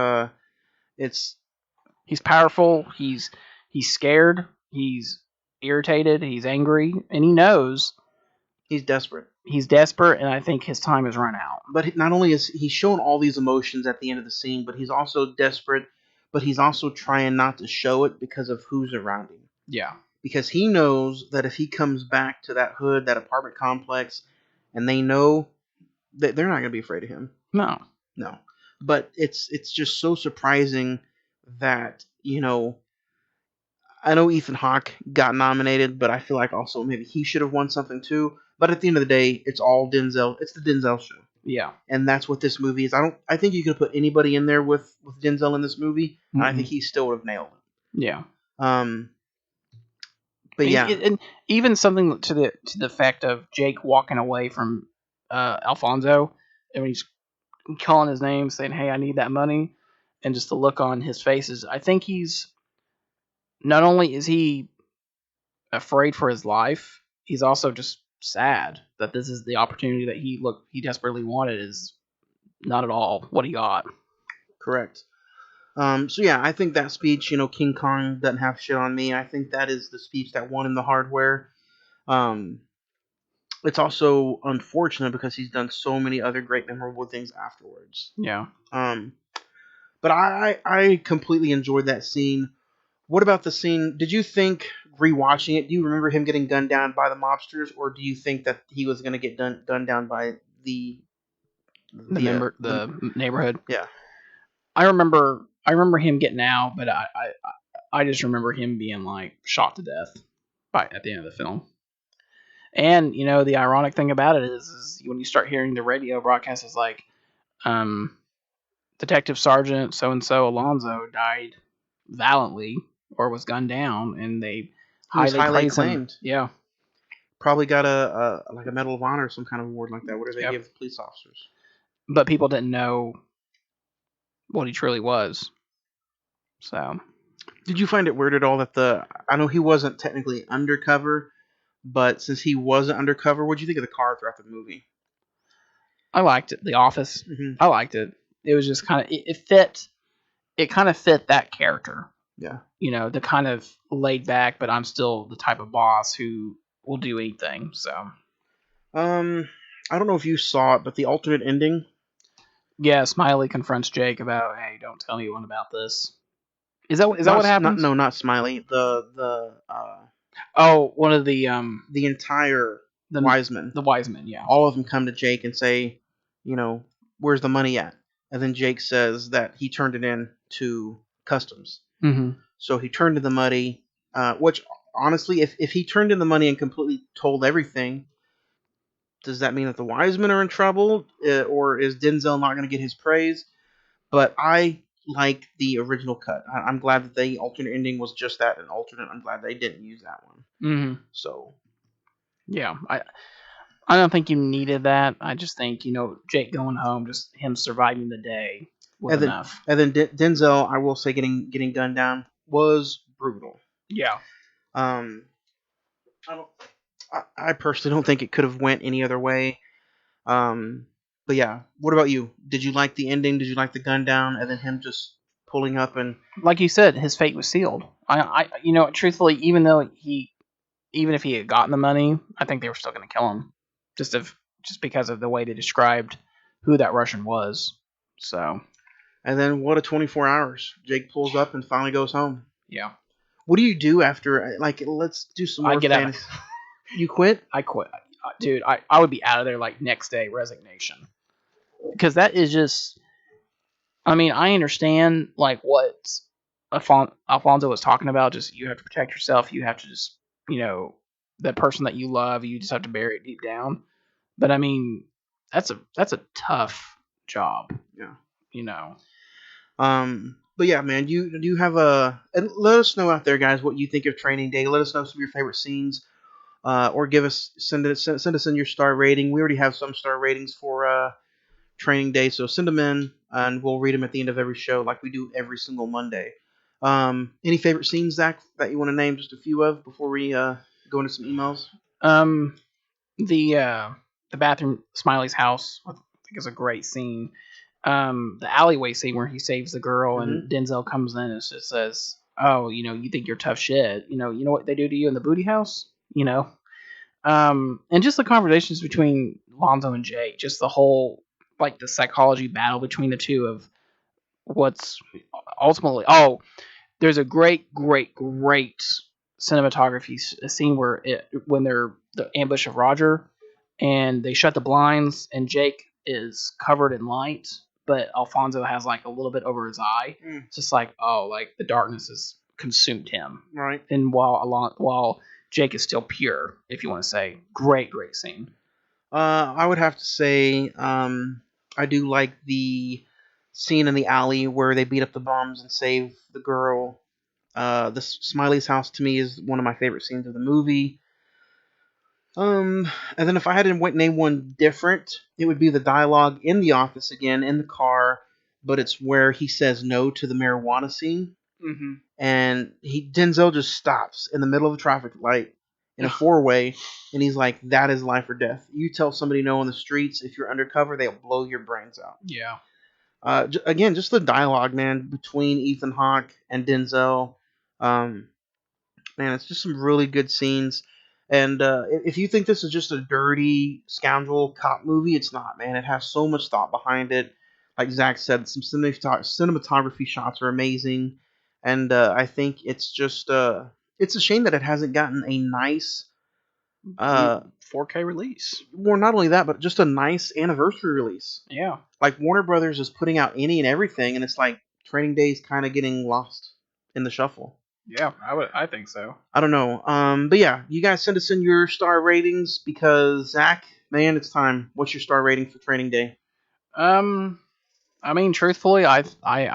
he's powerful. He's scared. He's irritated. He's angry, and he knows he's desperate. He's desperate, and I think his time has run out. But not only is he showing all these emotions at the end of the scene, but he's also desperate. But he's also trying not to show it because of who's around him. Yeah. Because he knows that if he comes back to that hood, that apartment complex, and they know that they're not going to be afraid of him. No. But it's just so surprising that, I know Ethan Hawke got nominated, but I feel like also maybe he should have won something too. But at the end of the day, it's all Denzel. It's the Denzel show. Yeah. And that's what this movie is. I think you could put anybody in there with Denzel in this movie, and I think he still would have nailed it. Yeah. But yeah. And even something to the effect of Jake walking away from Alfonso, and when he's calling his name, saying, "Hey, I need that money," and just the look on his face is, I think he's not only is he afraid for his life, he's also just sad that this is the opportunity that he desperately wanted is not at all what he got. Correct. So yeah, I think that speech, King Kong doesn't have shit on me. I think that is the speech that won him the hardware. It's also unfortunate because he's done so many other great memorable things afterwards. Yeah. But I completely enjoyed that scene. What about the scene? Did you think, rewatching it, do you remember him getting gunned down by the mobsters, or do you think that he was going to get gunned down by the neighborhood? Yeah. I remember him getting out, but I just remember him being like shot to death at the end of the film. And the ironic thing about it is when you start hearing the radio broadcast, is like, Detective Sergeant so and so Alonzo died valiantly or was gunned down, and they highly acclaimed. Yeah. Probably got a Medal of Honor or some kind of award like that. What do they give police officers? But people didn't know what he truly was. So, did you find it weird at all that I know he wasn't technically undercover, but since he wasn't undercover, what did you think of the car throughout the movie? I liked it. The Office. Mm-hmm. I liked it. It was just kind of it fit. It kind of fit that character. Yeah. The kind of laid back, but I'm still the type of boss who will do anything. So. I don't know if you saw it, but the alternate ending. Yeah, Smiley confronts Jake about, "Hey, don't tell anyone about this." Is that what happens? No, not Smiley. One of the entire Wiseman. The Wiseman, yeah. All of them come to Jake and say, where's the money at? And then Jake says that he turned it in to customs. Mm-hmm. So he turned in the money, which honestly, if he turned in the money and completely told everything, does that mean that the Wisemen are in trouble, or is Denzel not going to get his praise? But I like the original cut. I'm glad that the alternate ending was just that, an alternate. I'm glad they didn't use that one. Mm-hmm. So, yeah, I don't think you needed that. I just think Jake going home, just him surviving the day was enough. And then Denzel, I will say, getting gunned down was brutal. Yeah. I I personally don't think it could have went any other way. But yeah, what about you? Did you like the ending? Did you like the gun down and then him just pulling up and Like you said, his fate was sealed. Truthfully, even if he had gotten the money, I think they were still going to kill him, just because of the way they described who that Russian was. So and then what a 24 hours. Jake pulls up and finally goes home. yeah, What do you do after? Like, let's do some I more get out. fantasy. You quit? I quit, dude. I would be out of there like next day, resignation, because that is just. I mean, I understand like what Alfonso was talking about. Just you have to protect yourself. You have to just the person that you love. You just have to bury it deep down. But I mean, that's a tough job. Yeah. You know. But yeah, man, you have a and let us know out there, guys, what you think of Training Day. Let us know some of your favorite scenes, or send us in your star rating. We already have some star ratings for Training Day, so send them in, and we'll read them at the end of every show, like we do every single Monday. Any favorite scenes, Zach, that you want to name just a few of before we go into some emails? Um, the bathroom, Smiley's house, I think is a great scene. The alleyway scene where he saves the girl and Denzel comes in and just says, "Oh, you think you're tough shit. You know what they do to you in the booty house. You know." And just the conversations between Lonzo and Jake, just the whole like the psychology battle between the two of what's ultimately. Oh, there's a great cinematography scene where when they're the ambush of Roger, and they shut the blinds, and Jake is covered in light, but Alfonso has like a little bit over his eye. It's just like like the darkness has consumed him. Right. And while Jake is still pure, if you want to say, great scene. I would have to say I do like the scene in the alley where they beat up the bums and save the girl. The Smiley's house to me is one of my favorite scenes of the movie. And then if I had to name one different, it would be the dialogue in the office again in the car, but it's where he says no to the marijuana scene, and Denzel just stops in the middle of a traffic light in a four-way, and he's like, "That is life or death. You tell somebody no on the streets, if you're undercover, they'll blow your brains out." Yeah. Again, just the dialogue, man, between Ethan Hawke and Denzel. Man, it's just some really good scenes. And if you think this is just a dirty scoundrel cop movie, it's not, man. It has so much thought behind it. Like Zach said, some cinematography shots are amazing, and I think it's just it's a shame that it hasn't gotten a nice 4K release. well, not only that, but just a nice anniversary release. Yeah. Like Warner Brothers is putting out any and everything, and it's like Training Day is kind of getting lost in the shuffle. Yeah, I think so. I don't know. But yeah, you guys send us in your star ratings because Zach, man, it's time. What's your star rating for Training Day? I mean, truthfully, I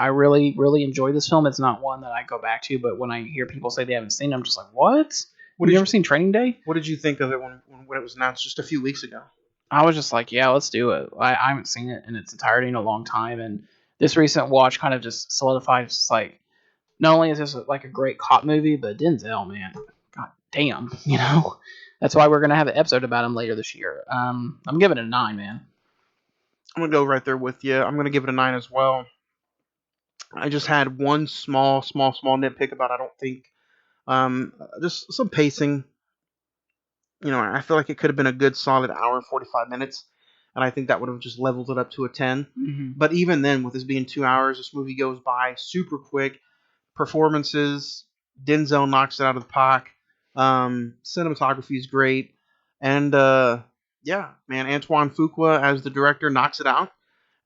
really enjoy this film. It's not one that I go back to, but when I hear people say they haven't seen it, I'm just like, what? Have you ever seen Training Day? What did you think of it when it was announced just a few weeks ago? I was just like, yeah, let's do it. I haven't seen it in its entirety in a long time, and this recent watch kind of just solidifies, just like, not only is this like a great cop movie, but Denzel, man, god damn, that's why we're gonna have an episode about him later this year. I'm giving it a 9, man. I'm gonna go right there with you. I'm gonna give it a 9 as well. I just had one small nitpick about I don't think just some pacing. I feel like it could have been a good solid hour and 45 minutes, and I think that would have just leveled it up to a 10. But even then, with this being 2 hours, this movie goes by super quick. Performances, Denzel knocks it out of the park. Cinematography is great, and yeah, man, Antoine Fuqua as the director knocks it out.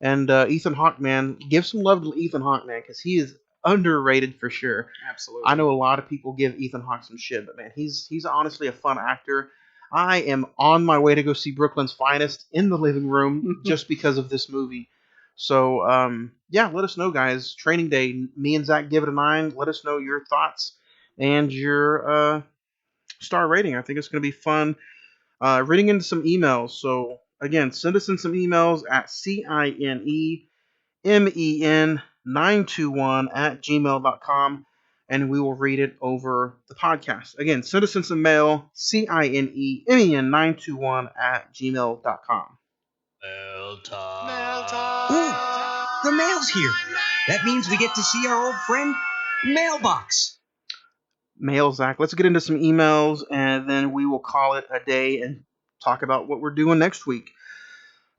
And Ethan Hawke, man, give some love to Ethan Hawke, man, because he is underrated for sure. Absolutely. I know a lot of people give Ethan Hawke some shit, but man, he's honestly a fun actor. I am on my way to go see Brooklyn's Finest in the living room just because of this movie. So, yeah, let us know, guys. Training Day, me and Zach give it a 9. Let us know your thoughts and your star rating. I think it's going to be fun reading into some emails. So, again, send us in some emails at CINEMEN921 at gmail.com. and we will read it over the podcast. Again, send us in some mail, cinemen921@gmail.com. Mail Ooh, the mail's here. That means we get to see our old friend, Mailbox. Mail, Zach. Let's get into some emails, and then we will call it a day and talk about what we're doing next week.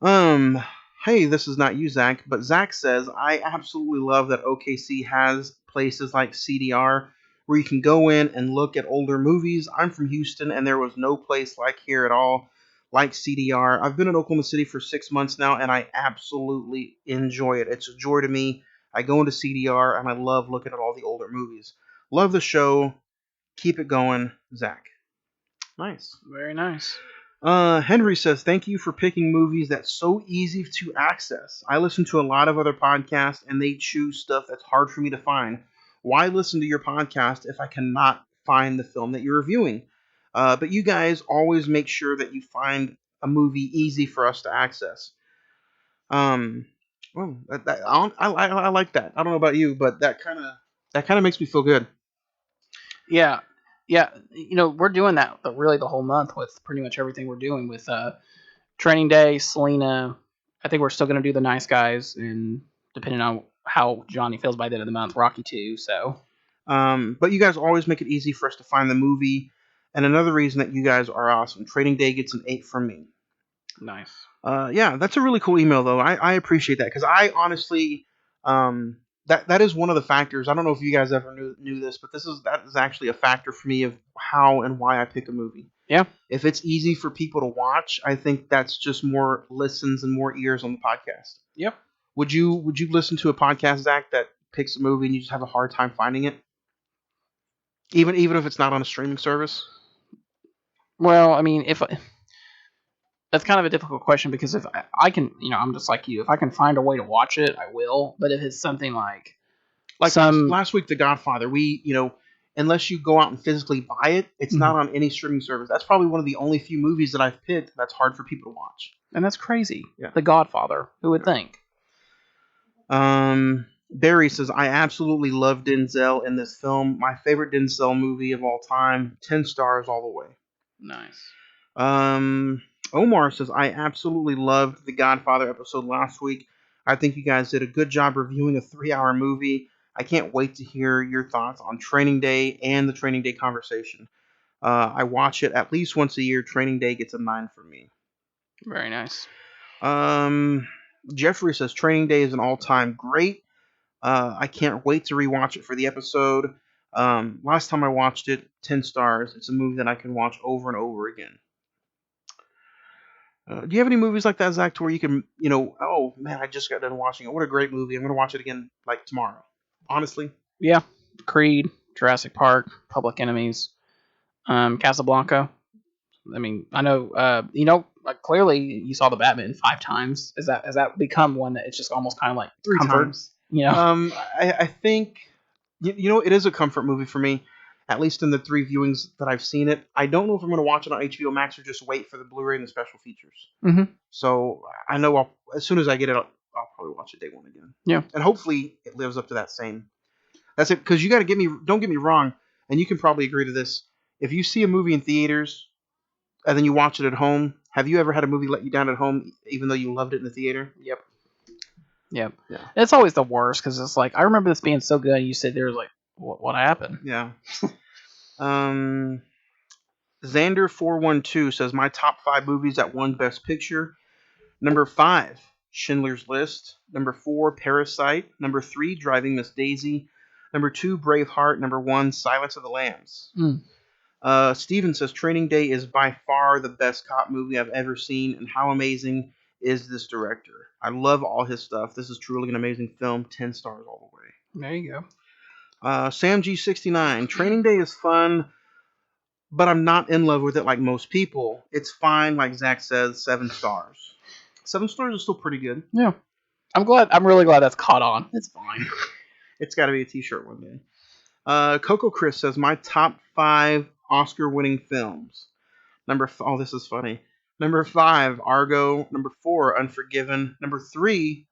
Hey, this is not you, Zach, but Zach says, I absolutely love that OKC has places like CDR where you can go in and look at older movies. I'm from Houston, and there was no place like here at all, like CDR. I've been in Oklahoma City for 6 months now, and I absolutely enjoy it. It's a joy to me. I go into CDR, and I love looking at all the older movies. Love the show. Keep it going, Zach. Nice. Very nice. Henry says, thank you for picking movies that's so easy to access. I listen to a lot of other podcasts and they choose stuff that's hard for me to find. Why listen to your podcast if I cannot find the film that you're reviewing? But you guys always make sure that you find a movie easy for us to access. Well, I like that. I don't know about you, but that kind of makes me feel good. Yeah. Yeah. We're doing that really the whole month with pretty much everything we're doing with Training Day, Selena. I think we're still going to do the Nice Guys, and depending on how Johnny feels by the end of the month, Rocky 2. So. But you guys always make it easy for us to find the movie. And another reason that you guys are awesome. Training Day gets an 8 from me. Nice. Yeah, that's a really cool email, though. I appreciate that because I honestly, that is one of the factors. I don't know if you guys ever knew this, but that is actually a factor for me of how and why I pick a movie. Yeah. If it's easy for people to watch, I think that's just more listens and more ears on the podcast. Yep. Would you listen to a podcast, Zach, that picks a movie and you just have a hard time finding it? Even if it's not on a streaming service? Well, I mean, that's kind of a difficult question because if I can, I'm just like you. If I can find a way to watch it, I will. But if it's something like last week, The Godfather, unless you go out and physically buy it, it's not on any streaming service. That's probably one of the only few movies that I've picked that's hard for people to watch. And that's crazy. Yeah. The Godfather. Who would think? Barry says, I absolutely love Denzel in this film. My favorite Denzel movie of all time. 10 stars all the way. Nice. Omar says, I absolutely loved the Godfather episode last week. I think you guys did a good job reviewing a 3-hour movie. I can't wait to hear your thoughts on Training Day and the Training Day conversation. I watch it at least once a year. Training Day gets a 9 from me. Very nice. Jeffrey says, Training Day is an all-time great. I can't wait to rewatch it for the episode. Last time I watched it, 10 stars. It's a movie that I can watch over and over again. Do you have any movies like that, Zach, to where you can, oh man, I just got done watching it. What a great movie. I'm going to watch it again like tomorrow. Honestly. Yeah. Creed, Jurassic Park, Public Enemies, Casablanca. I mean, I know, like clearly you saw the Batman 5 times. Has that become one that it's just almost kind of like 3 comfort, times? I think, it is a comfort movie for me, at least in the 3 viewings that I've seen it. I don't know if I'm going to watch it on HBO Max or just wait for the Blu-ray and the special features. Mm-hmm. So I know as soon as I get it, I'll probably watch it day one again. Yeah. And hopefully it lives up to that same. That's it, because you got to don't get me wrong, and you can probably agree to this. If you see a movie in theaters and then you watch it at home, have you ever had a movie let you down at home even though you loved it in the theater? Yep. Yeah. It's always the worst because it's like, I remember this being so good, and you sit there like, what happened? Yeah. Xander412 says, my top 5 movies that won Best Picture. Number 5, Schindler's List. Number 4, Parasite. Number 3, Driving Miss Daisy. Number 2, Braveheart. Number 1, Silence of the Lambs. Steven says, Training Day is by far the best cop movie I've ever seen, and how amazing is this director? I love all his stuff. This is truly an amazing film. 10 stars all the way. There you go. Sam G69, Training Day is fun, but I'm not in love with it like most people. It's fine, like Zach says, 7 stars. 7 stars is still pretty good. Yeah. I'm really glad that's caught on. It's fine. It's got to be a t-shirt one day. Coco Chris says, my top 5 Oscar-winning films. Oh, this is funny. Number 5, Argo. Number 4, Unforgiven. Number 3,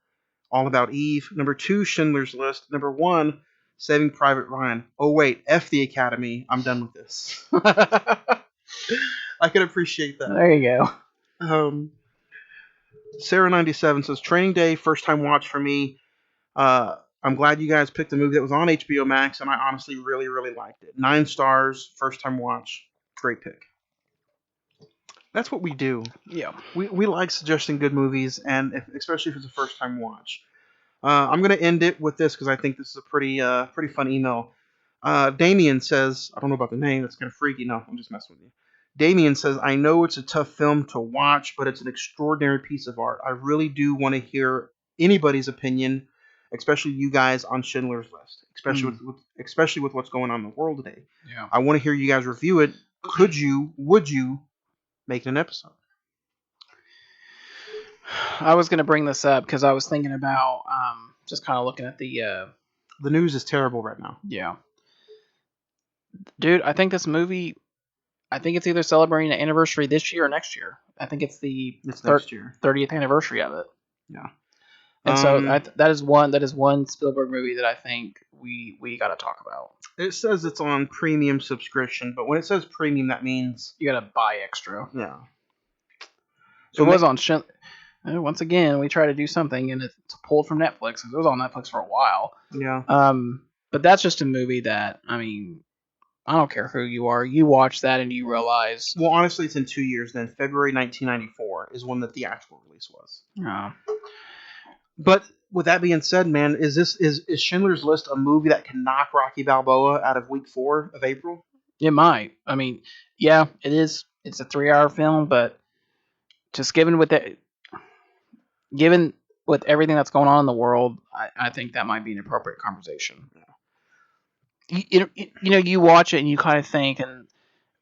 All About Eve. Number 2, Schindler's List. Number 1, Saving Private Ryan. Oh wait, F the Academy. I'm done with this. I can appreciate that. There you go. Sarah97 says Training Day, first time watch for me. I'm glad you guys picked a movie that was on HBO Max, and I honestly really, really liked it. 9 stars, first time watch. Great pick. That's what we do. Yeah. We like suggesting good movies, and especially if it's a first time watch. I'm going to end it with this because I think this is a pretty fun email. Damien says, I don't know about the name, it's kind of freaky. No, I'm just messing with you. Damien says, I know it's a tough film to watch, but it's an extraordinary piece of art. I really do want to hear anybody's opinion, especially you guys, on Schindler's List, especially with what's going on in the world today. Yeah. I want to hear you guys review it. Would you make it an episode? I was going to bring this up because I was thinking about just kind of looking at the news is terrible right now. Yeah. Dude, I think this movie, I think it's either celebrating an anniversary this year or next year. I think it's next year. 30th anniversary of it. Yeah. And so that is one Spielberg movie that I think we got to talk about. It says it's on premium subscription, but when it says premium, that means you got to buy extra. Yeah. So it was on once again, we try to do something, and it's pulled from Netflix. It was on Netflix for a while. Yeah. But that's just a movie that, I mean, I don't care who you are. You watch that and you realize. Well, honestly, it's in 2 years. Then February 1994 is when the theatrical release was. Yeah. But with that being said, man, is Schindler's List a movie that can knock Rocky Balboa out of week 4 of April? It might. I mean, yeah, it is. It's a 3-hour film, but just given with everything that's going on in the world, I think that might be an appropriate conversation. You know, you watch it and you kind of think, and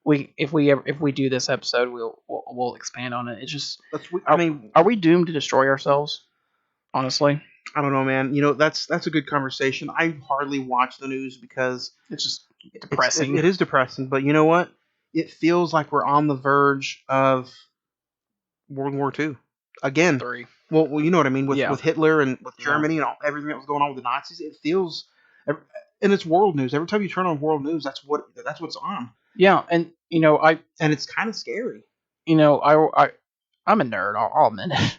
if we do this episode, we'll expand on it. It's just, are we doomed to destroy ourselves? Honestly, I don't know, man. You know, that's a good conversation. I hardly watch the news because it's just depressing. It is depressing, but you know what? It feels like we're on the verge of World War II again. 3. Well, you know what I mean with Hitler and with Germany and everything that was going on with the Nazis. It feels, and it's world news. Every time you turn on world news, that's what's on. Yeah, and you know and it's kind of scary. You know, I'm a nerd. I'll admit it.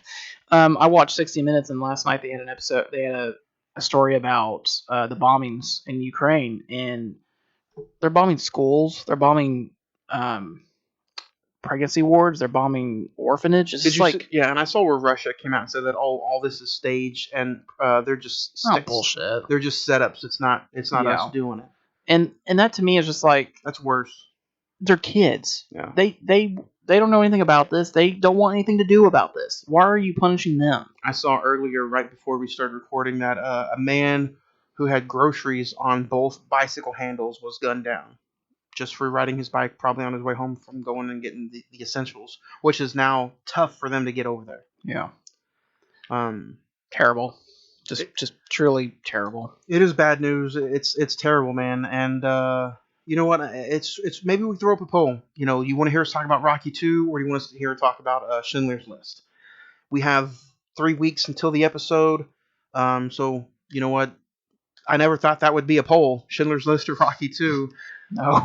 I watched 60 Minutes, and last night they had an episode. They had a story about the bombings in Ukraine, and they're bombing schools. They're bombing pregnancy wards. They're bombing orphanages. And I saw where Russia came out and said that all this is staged, and they're just bullshit. They're just setups. It's not us doing it. And that to me is just like, that's worse. They're kids. Yeah. They don't know anything about this. They don't want anything to do about this. Why are you punishing them? I saw earlier, right before we started recording, that a man who had groceries on both bicycle handles was gunned down just for riding his bike, probably on his way home from going and getting the essentials, which is now tough for them to get over there. Yeah. Terrible. Just truly terrible. It is bad news. It's terrible, man. And you know what? It's maybe we throw up a poll. You know, you want to hear us talk about Rocky 2, or do you want us to hear talk about Schindler's List? We have 3 weeks until the episode. So you know what? I never thought that would be a poll. Schindler's List or Rocky 2. No.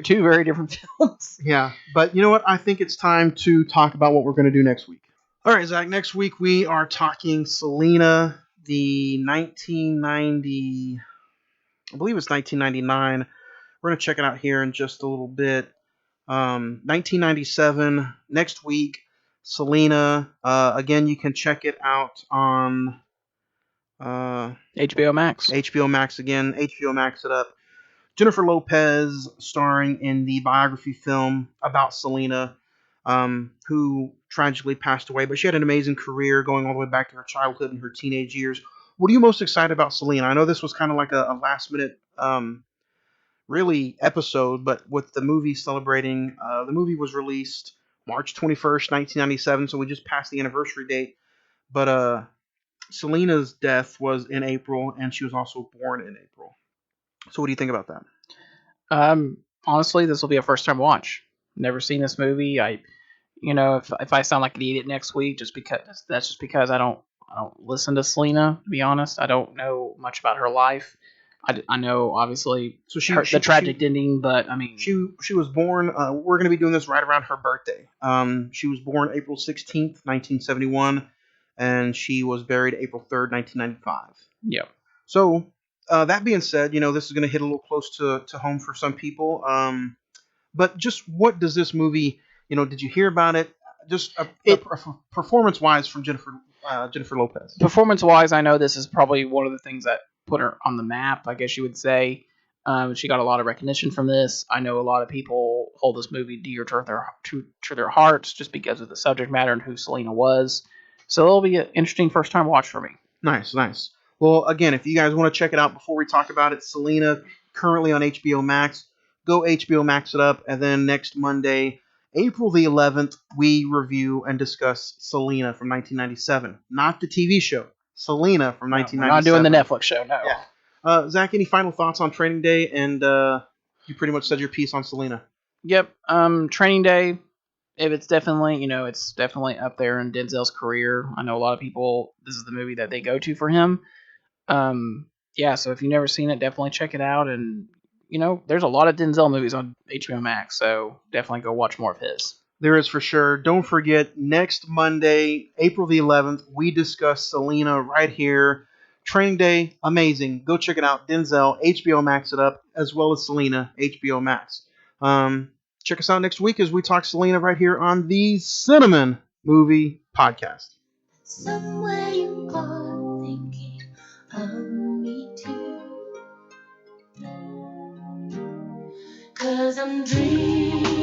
Two very different films. Yeah. But you know what? I think it's time to talk about what we're going to do next week. All right, Zach. Next week we are talking Selena, the 1990. I believe it's 1999. We're going to check it out here in just a little bit. 1997, next week, Selena. Again, you can check it out on HBO Max. HBO Max again. HBO Max it up. Jennifer Lopez starring in the biography film about Selena, who tragically passed away. But she had an amazing career going all the way back to her childhood and her teenage years. What are you most excited about Selena? I know this was kind of like a last-minute really episode, but with the movie celebrating, the movie was released March 21st, 1997, so we just passed the anniversary date. But Selena's death was in April, and she was also born in April. So what do you think about that? Honestly, this will be a first-time watch. Never seen this movie. If I sound like an idiot next week, that's just because I don't listen to Selena. To be honest, I don't know much about her life. I know, obviously, So the tragic ending, but I mean, she was born. We're going to be doing this right around her birthday. She was born April 16th, 1971, and she was buried April 3rd, 1995. yeah. So that being said, this is going to hit a little close to home for some people. But just what does this movie? Did you hear about it? Just performance wise from Jennifer Lopez. Performance-wise, I know this is probably one of the things that put her on the map, I guess you would say. She got a lot of recognition from this. I know a lot of people hold this movie dear to their hearts just because of the subject matter and who Selena was. So it'll be an interesting first-time watch for me. Nice, nice. Well, again, if you guys want to check it out before we talk about it, Selena currently on HBO Max. Go HBO Max it up, and then next Monday, April the 11th, we review and discuss Selena from 1997, not the TV show. Selena from 1997. We're not doing the Netflix show, no. Yeah. Zach, any final thoughts on Training Day? And you pretty much said your piece on Selena. Yep. Training Day. If it's definitely, it's definitely up there in Denzel's career. I know a lot of people. This is the movie that they go to for him. Yeah. So if you've never seen it, definitely check it out. And there's a lot of Denzel movies on HBO Max, so definitely go watch more of his. There is for sure. Don't forget, next Monday, April the 11th, we discuss Selena right here. Training Day, amazing. Go check it out. Denzel, HBO Max it up, as well as Selena, HBO Max. Check us out next week as we talk Selena right here on the Cine-Men Movie Podcast. Somewhere you are thinking of me too. 'Cause I'm dreaming.